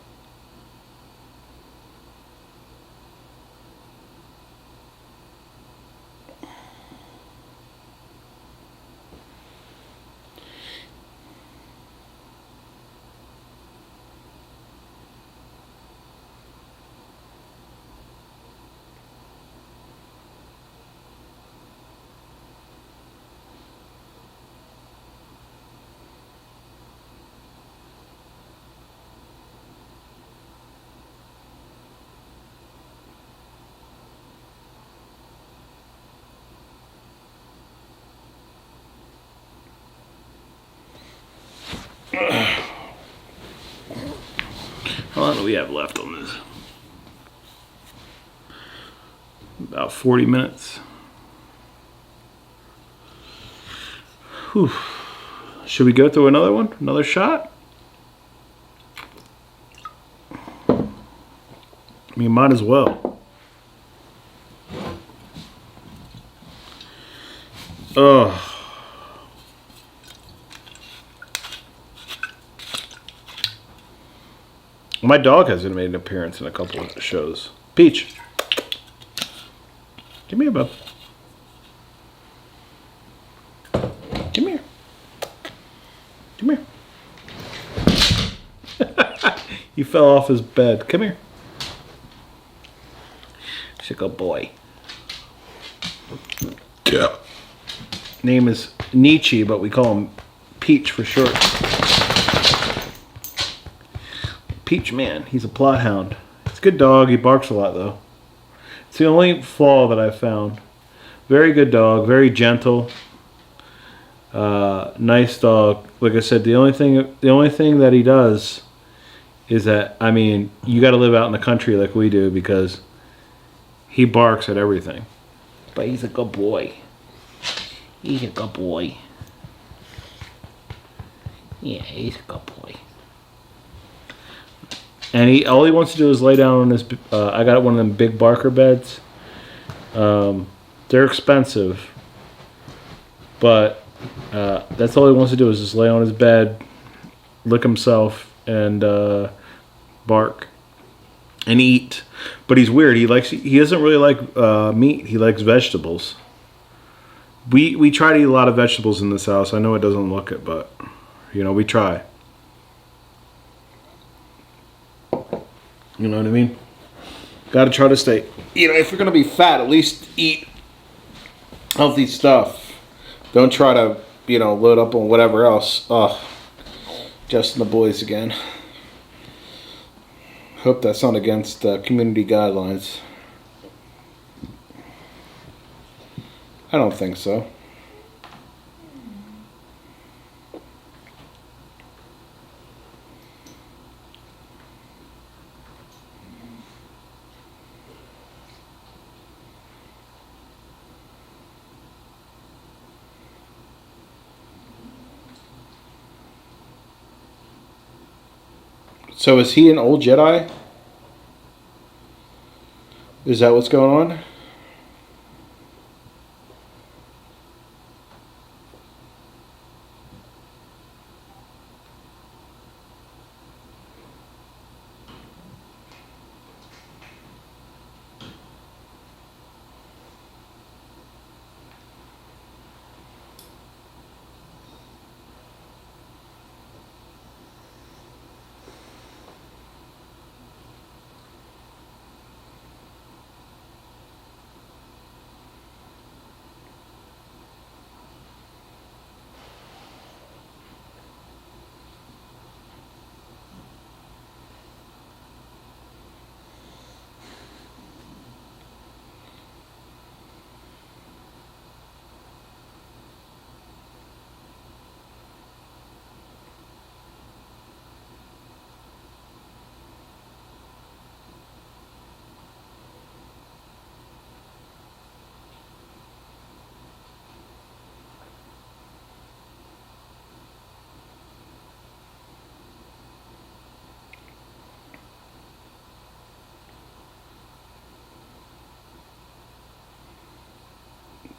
How long do we have left on this? About 40 minutes. Whew. Should we go through another one? Another shot? I mean, might as well. Ugh. My dog hasn't made an appearance in a couple of shows. Peach. Come here, bub. Come here. Come here. He fell off his bed. Come here. He's a good boy. Yeah. Name is Nietzsche, but we call him Peach for short. Peach Man. He's a plot hound. He's a good dog. He barks a lot, though. It's the only flaw that I've found. Very good dog. Very gentle. Nice dog. Like I said, the only thing that he does is that, I mean, you got to live out in the country like we do because he barks at everything. But he's a good boy. He's a good boy. Yeah, he's a good boy. And all he wants to do is lay down on his. I got one of them big Barker beds. They're expensive, but that's all he wants to do is just lay on his bed, lick himself, and bark and eat. But he's weird. He doesn't really like meat. He likes vegetables. We try to eat a lot of vegetables in this house. I know it doesn't look it, but we try. You know what I mean? Got to try to stay. If you're gonna be fat, at least eat healthy stuff. Don't try to load up on whatever else. Ugh. Justin the boys again. Hope that's not against community guidelines. I don't think so. So is he an old Jedi? Is that what's going on?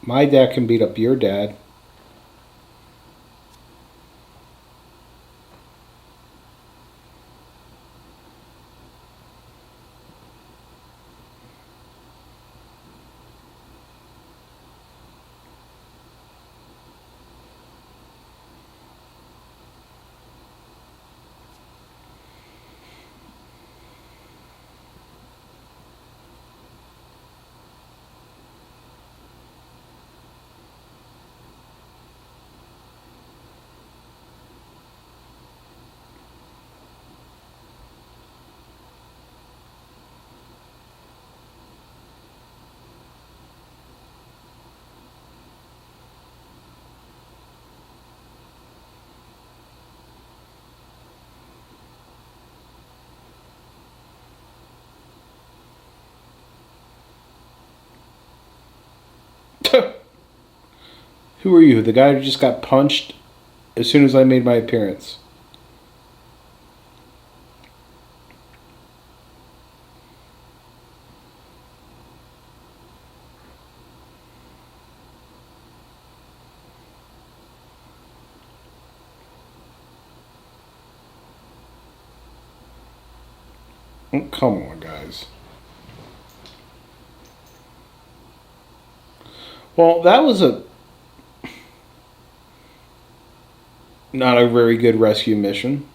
My dad can beat up your dad. Who are you? The guy who just got punched as soon as I made my appearance. Oh, come on, guys. Well, that was not a very good rescue mission.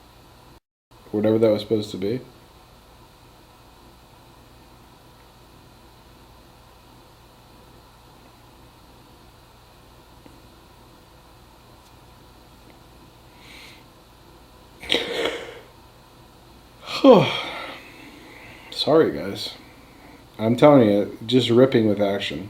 Whatever that was supposed to be. Sorry, guys. I'm telling you, just ripping with action.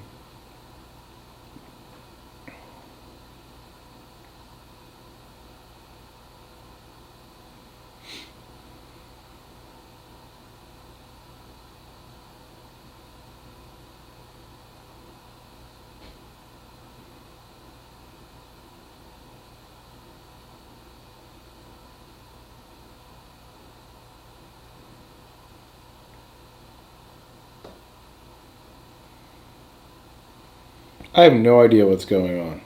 I have no idea what's going on.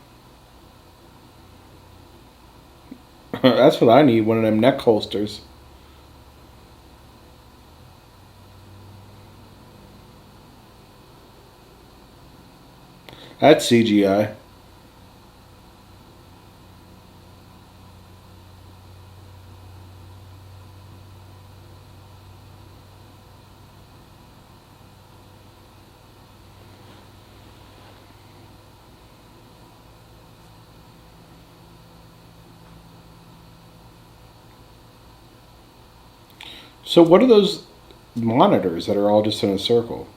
That's what I need, one of them neck holsters. That's CGI. So what are those monitors that are all just in a circle?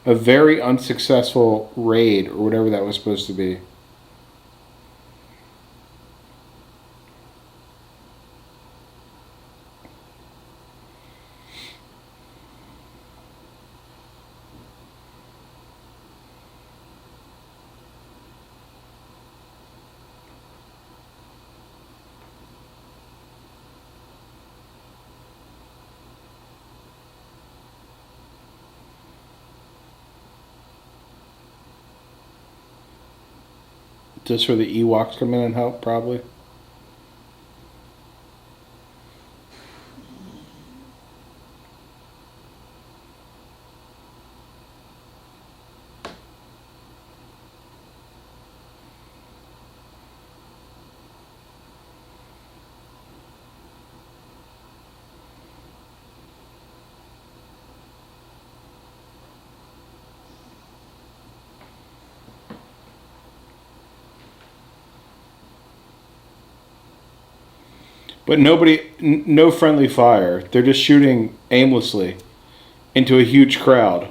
A very unsuccessful raid or whatever that was supposed to be. Just for the Ewoks come in and help, probably. But no friendly fire. They're just shooting aimlessly into a huge crowd.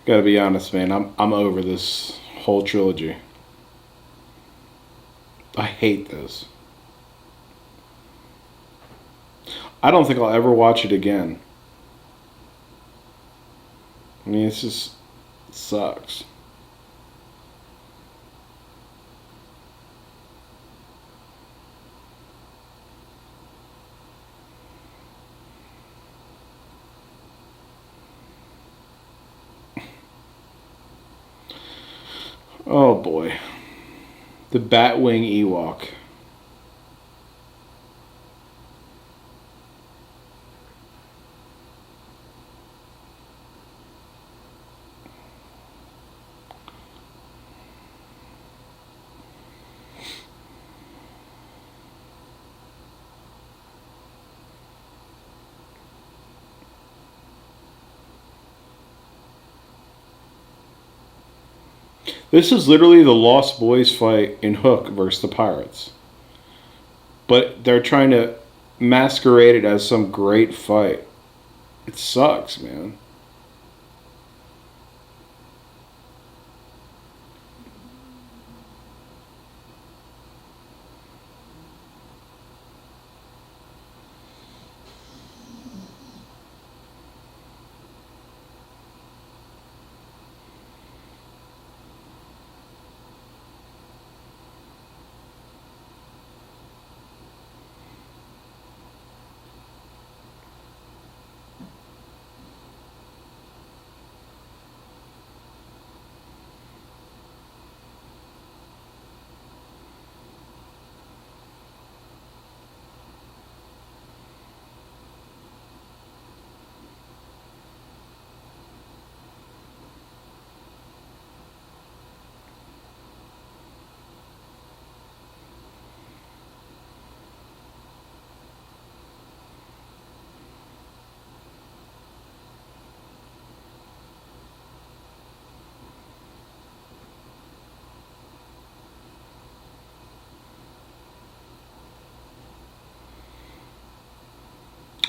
Gotta be honest, man. I'm over this whole trilogy. I hate this. I don't think I'll ever watch it again. I mean, it's just it sucks. Oh boy, the Batwing Ewok. This is literally the Lost Boys fight in Hook versus the Pirates. But they're trying to masquerade it as some great fight. It sucks, man.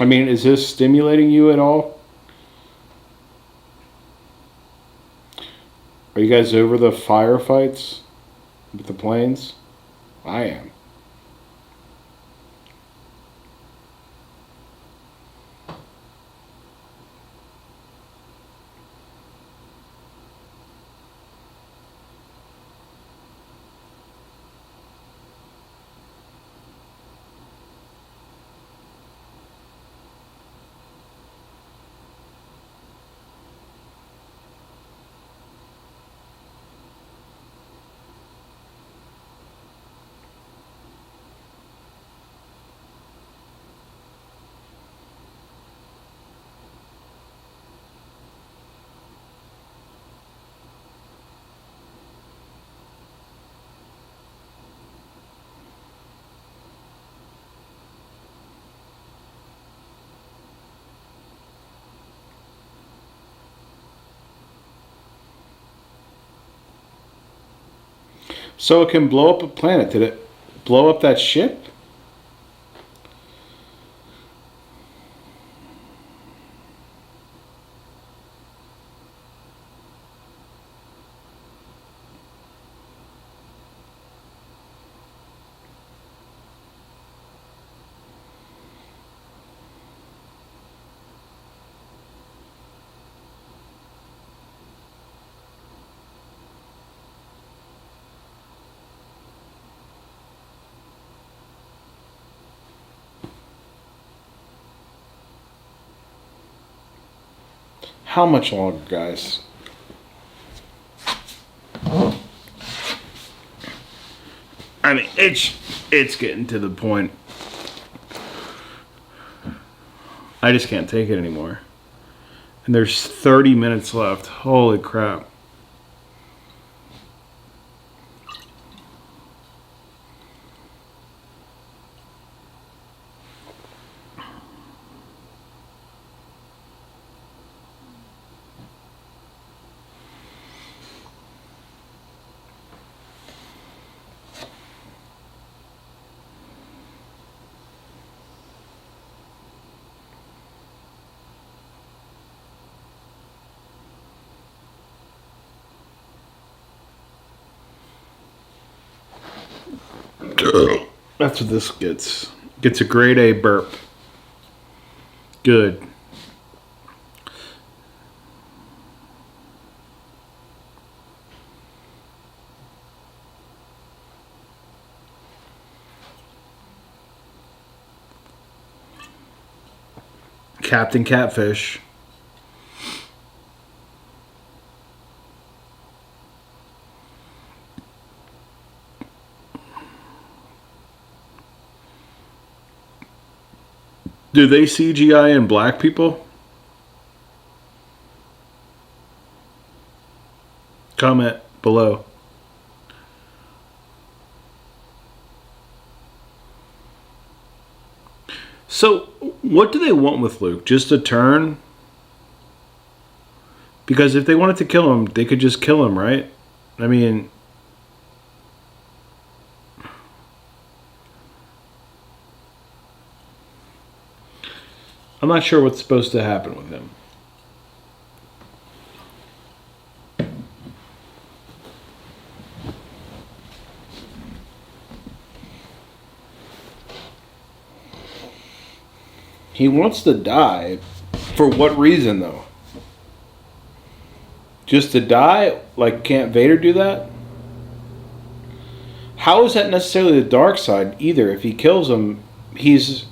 I mean, is this stimulating you at all? Are you guys over the firefights with the planes? I am. So it can blow up a planet. Did it blow up that ship? How much longer, guys? I mean, it's getting to the point. I just can't take it anymore. And there's 30 minutes left. Holy crap. That's what this gets. Gets a grade A burp. Good. Captain Catfish. Do they CGI in black people? Comment below. So, what do they want with Luke? Just a turn? Because if they wanted to kill him, they could just kill him, right? I mean... I'm not sure what's supposed to happen with him. He wants to die. For what reason, though? Just to die? Like, can't Vader do that? How is that necessarily the dark side, either? If he kills him, he's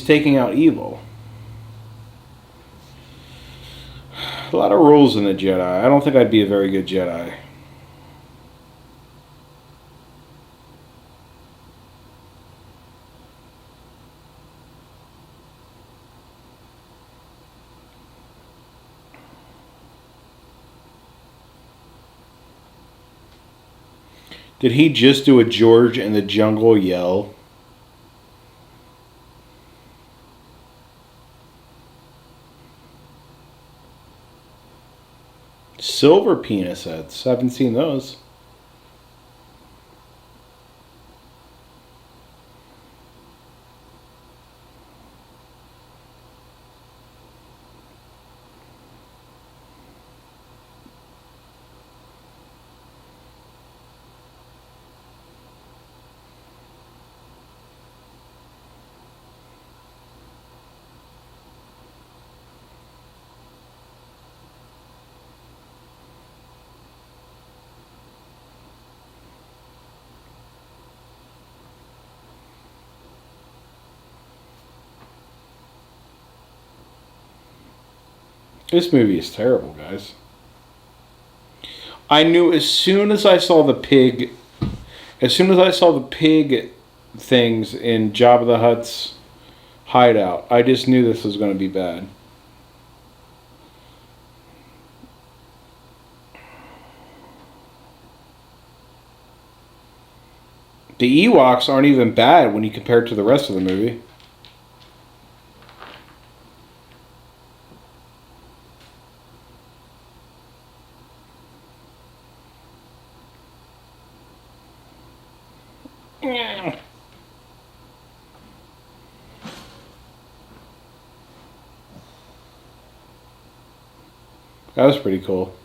taking out evil. A lot of rules in the Jedi. I don't think I'd be a very good Jedi. Did he just do a George in the Jungle yell? Silver penis heads. Haven't seen those. This movie is terrible, guys. I knew as soon as I saw the pig, things in Jabba the Hutt's hideout, I just knew this was going to be bad. The Ewoks aren't even bad when you compare it to the rest of the movie. That was pretty cool.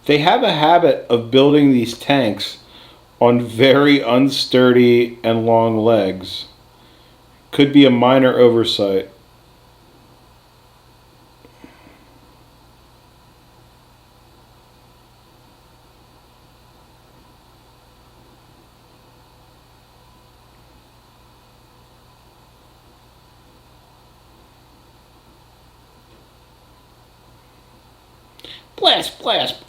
They have a habit of building these tanks on very unsturdy and long legs. Could be a minor oversight. Blast, blast.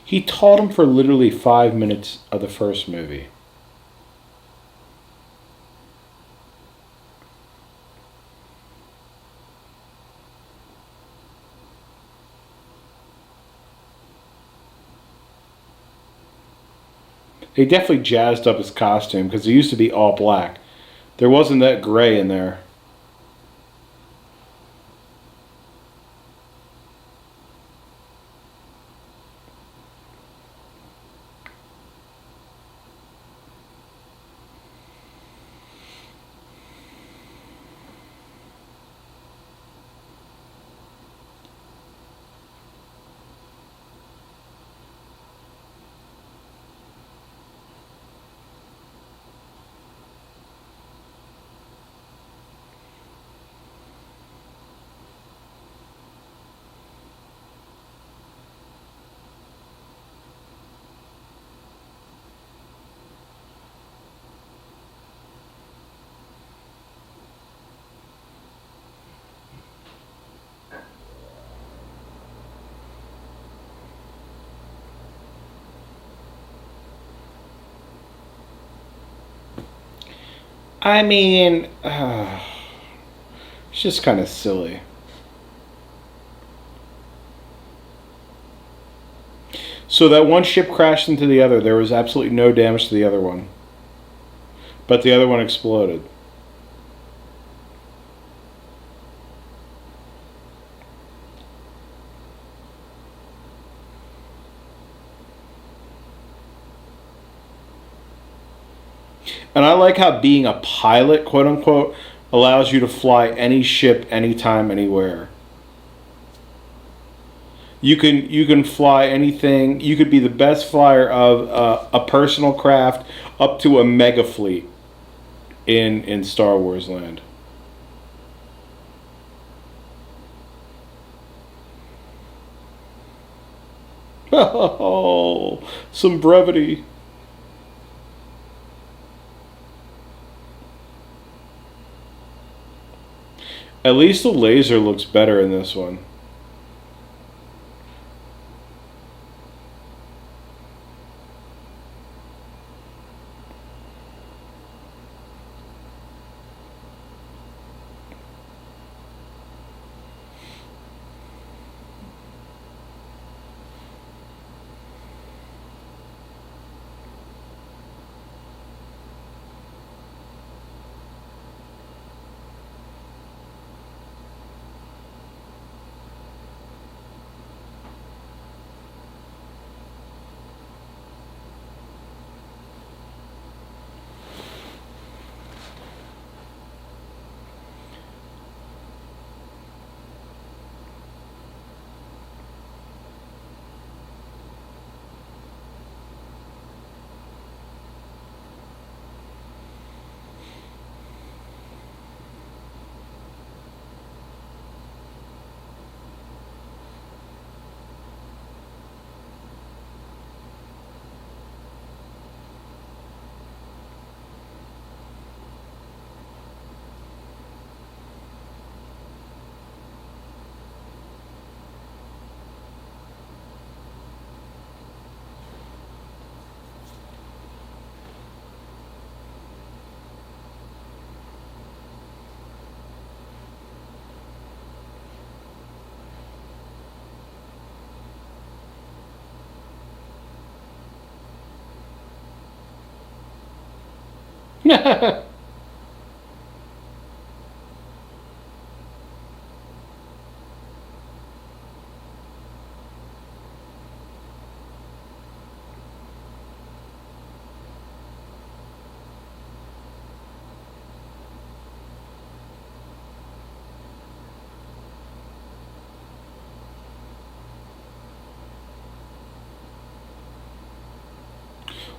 He taught him for literally 5 minutes of the first movie. They definitely jazzed up his costume because it used to be all black. There wasn't that gray in there. I mean, it's just kind of silly. So that one ship crashed into the other. There was absolutely no damage to the other one. But the other one exploded. And I like how being a pilot, quote unquote, allows you to fly any ship, anytime, anywhere. You can fly anything. You could be the best flyer of a personal craft up to a mega fleet in Star Wars land. Oh, some brevity. At least the laser looks better in this one.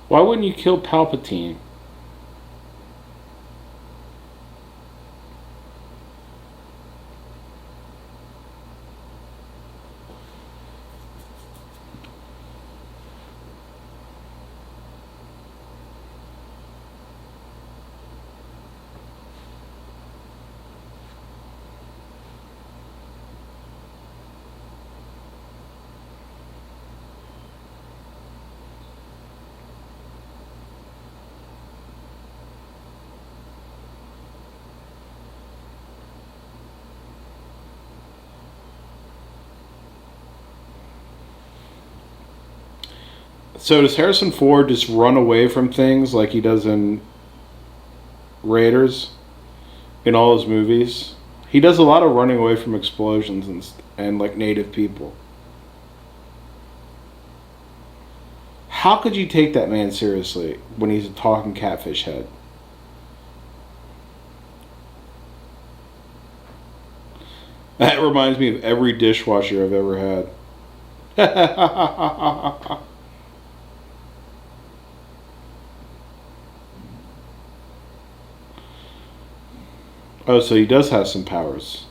Why wouldn't you kill Palpatine? So does Harrison Ford just run away from things like he does in Raiders in all his movies? He does a lot of running away from explosions and like native people. How could you take that man seriously when he's a talking catfish head? That reminds me of every dishwasher I've ever had. Oh, so he does have some powers.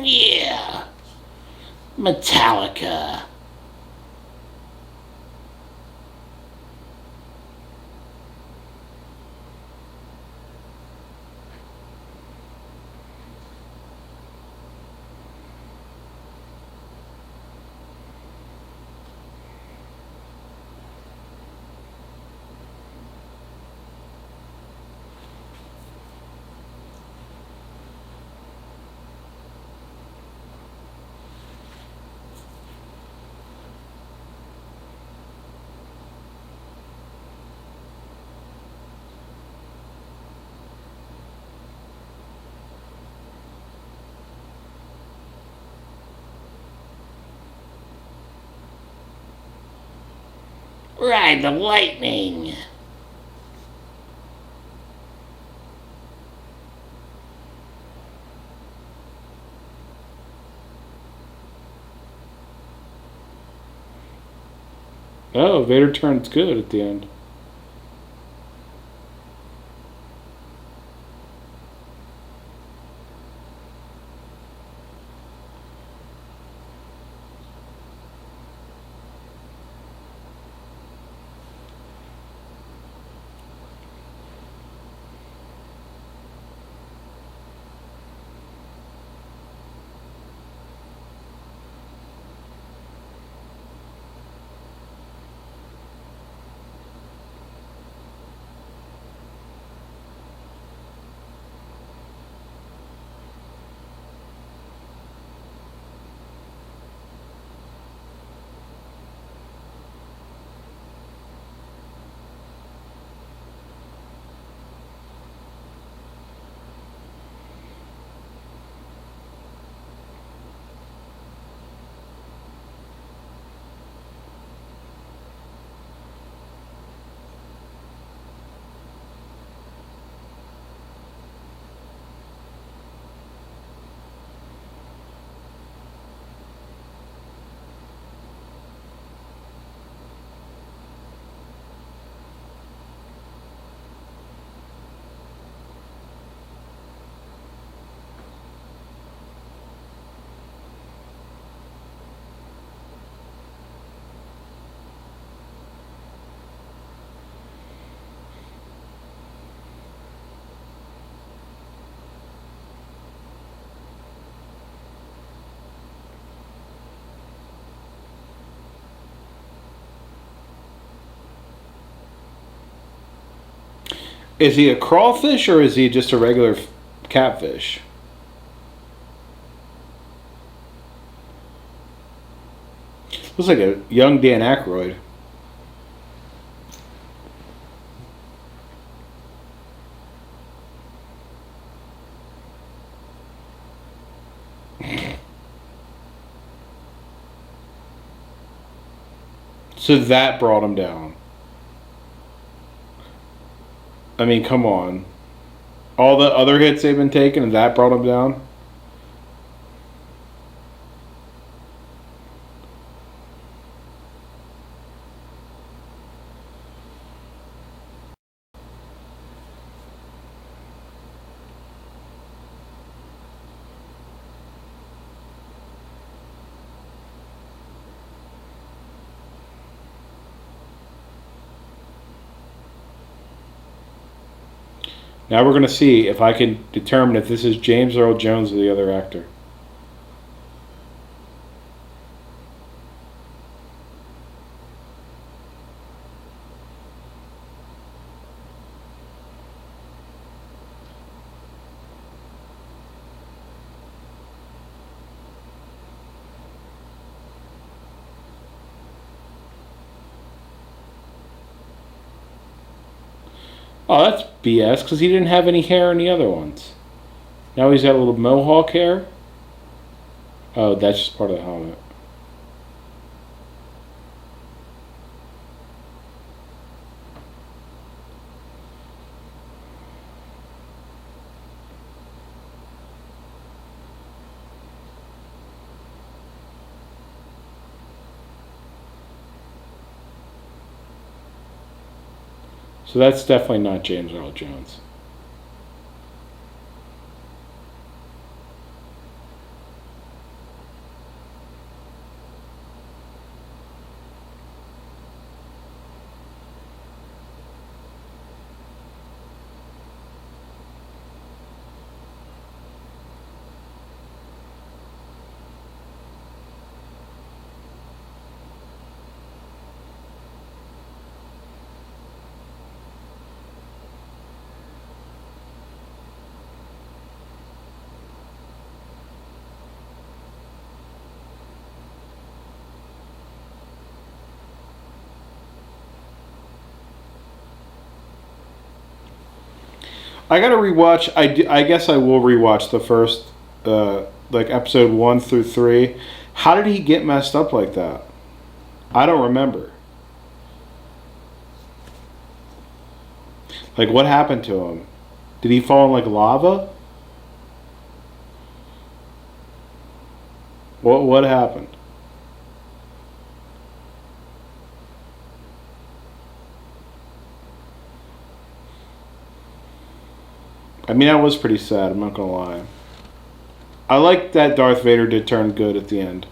Yeah. Metallica. Ride the lightning. Oh, Vader turns good at the end. Is he a crawfish or is he just a regular catfish? Looks like a young Dan Aykroyd. So that brought him down. I mean, come on. All the other hits they've been taking, and that brought him down? Now we're going to see if I can determine if this is James Earl Jones or the other actor. Oh, that's BS, because he didn't have any hair in the other ones. Now he's got a little mohawk hair. Oh, that's just part of the helmet. So that's definitely not James Earl Jones. I gotta rewatch. I guess I will rewatch the first, like episode 1 through 3. How did he get messed up like that? I don't remember. Like, what happened to him? Did he fall in like lava? What happened? I mean, that was pretty sad, I'm not gonna lie. I like that Darth Vader did turn good at the end.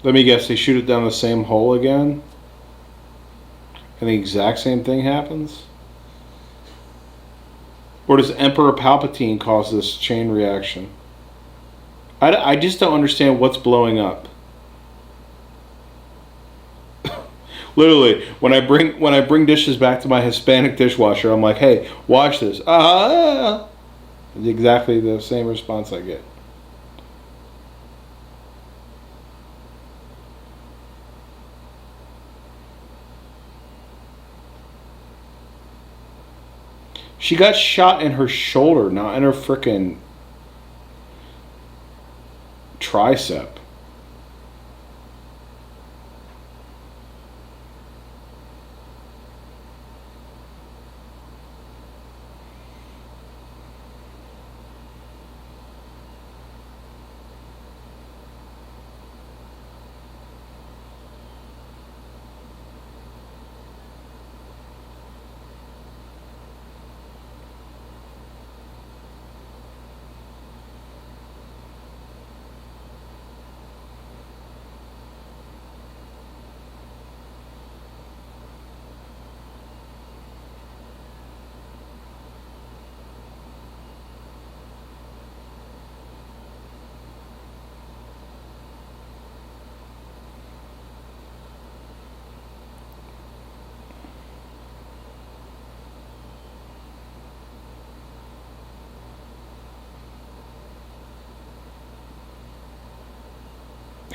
Let me guess, they shoot it down the same hole again? And the exact same thing happens? Or does Emperor Palpatine cause this chain reaction? I just don't understand what's blowing up. Literally, when I bring dishes back to my Hispanic dishwasher, I'm like, hey, wash this. Ah! It's exactly the same response I get. She got shot in her shoulder, not in her frickin' tricep.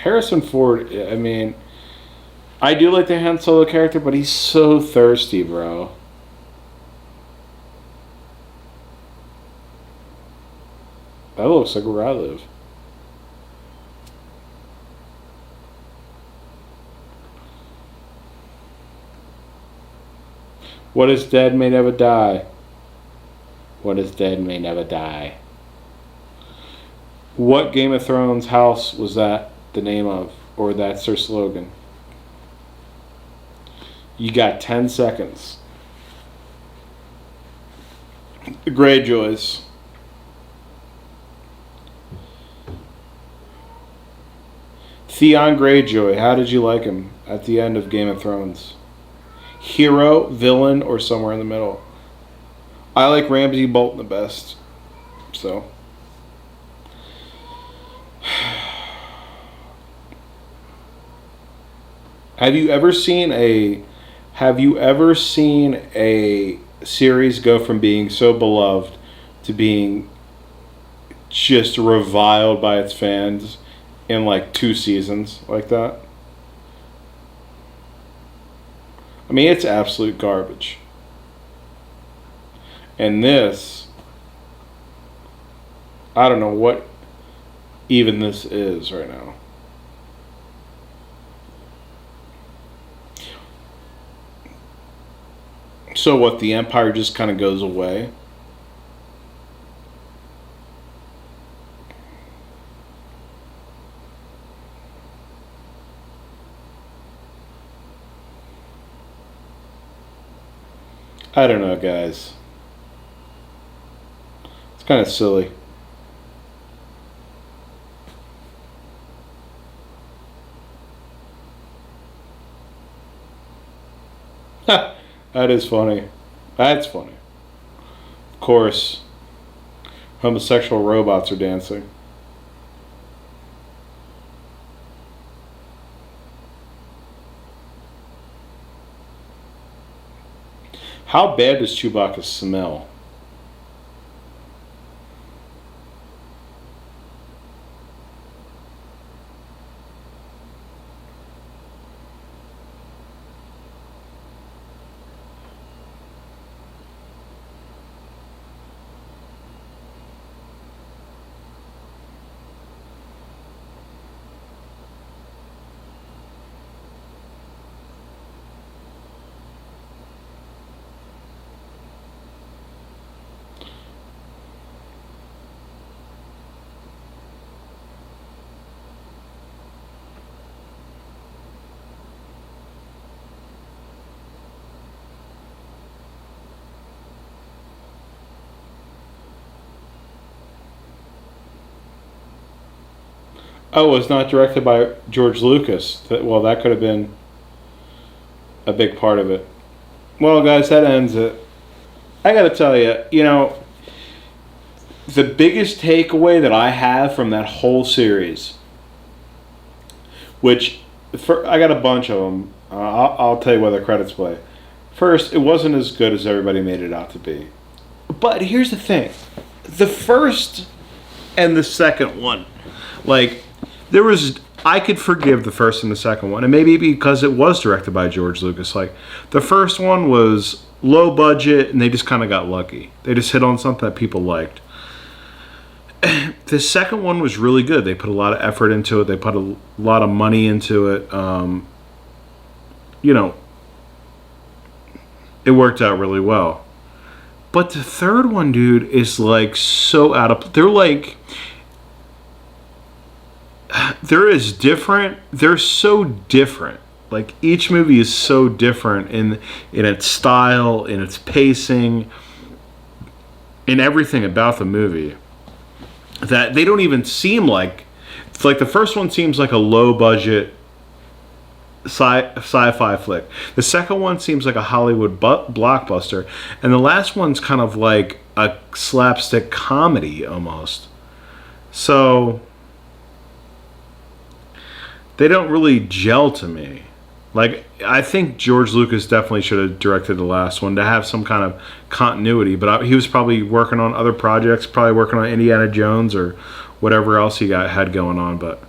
Harrison Ford, I mean, I do like the Han Solo character, but he's so thirsty, bro. That looks like where I live. What is dead may never die. What is dead may never die. What Game of Thrones house was that the name of? Or that's their slogan? You got 10 seconds. The Greyjoys. Theon Greyjoy, how did you like him at the end of Game of Thrones? Hero, villain, or somewhere in the middle? I like Ramsay Bolton the best. So. Have you ever seen a series go from being so beloved to being just reviled by its fans in like 2 seasons like that? I mean, it's absolute garbage. And this, I don't know what even this is right now. So what, the Empire just kind of goes away? I don't know, guys. It's kind of silly. That is funny. That's funny. Of course, homosexual robots are dancing. How bad does Chewbacca smell? Oh, it's not directed by George Lucas. Well, that could have been a big part of it. Well, guys, that ends it. I gotta tell you, the biggest takeaway that I have from that whole series, which I got a bunch of them. I'll tell you where the credits play. First, it wasn't as good as everybody made it out to be. But here's the thing. The first and the second one, I could forgive the first and the second one, and maybe because it was directed by George Lucas. Like, the first one was low budget, and they just kind of got lucky. They just hit on something that people liked. The second one was really good. They put a lot of effort into it. They put a lot of money into it. It worked out really well. But the third one, dude, is like so out of... They're so different. Like, each movie is so different in its style, in its pacing, in everything about the movie, that they don't even seem like... It's like the first one seems like a low-budget sci-fi flick. The second one seems like a Hollywood blockbuster. And the last one's kind of like a slapstick comedy, almost. So... they don't really gel to me. Like, I think George Lucas definitely should have directed the last one to have some kind of continuity, but he was probably working on other projects, probably working on Indiana Jones or whatever else he had going on. But,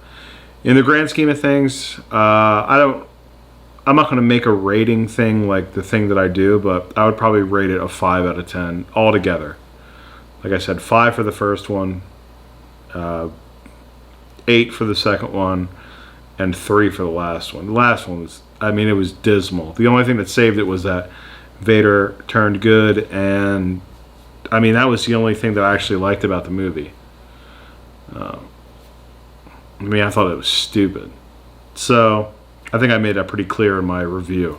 in the grand scheme of things, I'm not going to make a rating thing like the thing that I do, but I would probably rate it a 5 out of 10 altogether. Like I said, 5 for the first one, 8 for the second one, and 3 for the last one. The last one was, I mean, it was dismal. The only thing that saved it was that Vader turned good, and I mean, that was the only thing that I actually liked about the movie. I mean, I thought it was stupid. So, I think I made that pretty clear in my review.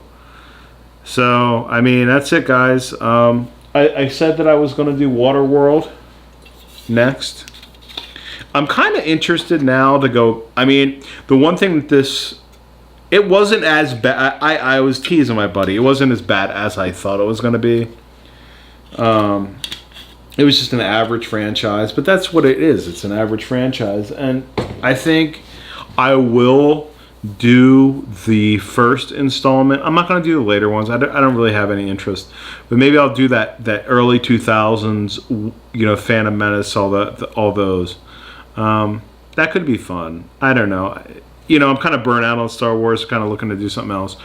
So, I mean, that's it, guys. I said that I was going to do Waterworld next. I'm kind of interested now to go. I mean, the one thing that this, it wasn't as bad. I was teasing my buddy. It wasn't as bad as I thought it was going to be. It was just an average franchise, but that's what it is. It's an average franchise, and I think I will do the first installment. I'm not going to do the later ones. I don't really have any interest, but maybe I'll do that early 2000s. You know, Phantom Menace, all those. That could be fun. I don't know. You know, I'm kind of burnt out on Star Wars. Kind of looking to do something else.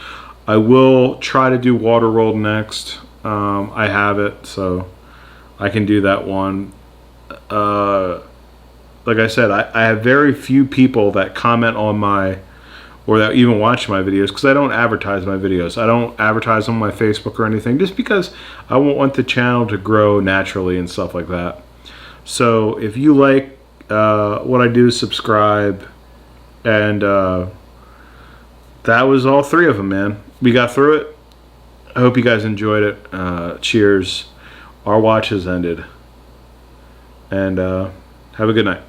I will try to do Waterworld next. I have it, so I can do that one. Like I said, I have very few people that comment on my, or that even watch my videos, because I don't advertise my videos. I don't advertise on my Facebook or anything, just because I want the channel to grow naturally and stuff like that. So if you like what I do, subscribe. And that was all 3 of them, man. We got through it. I hope you guys enjoyed it. Cheers. Our watch has ended. And have a good night.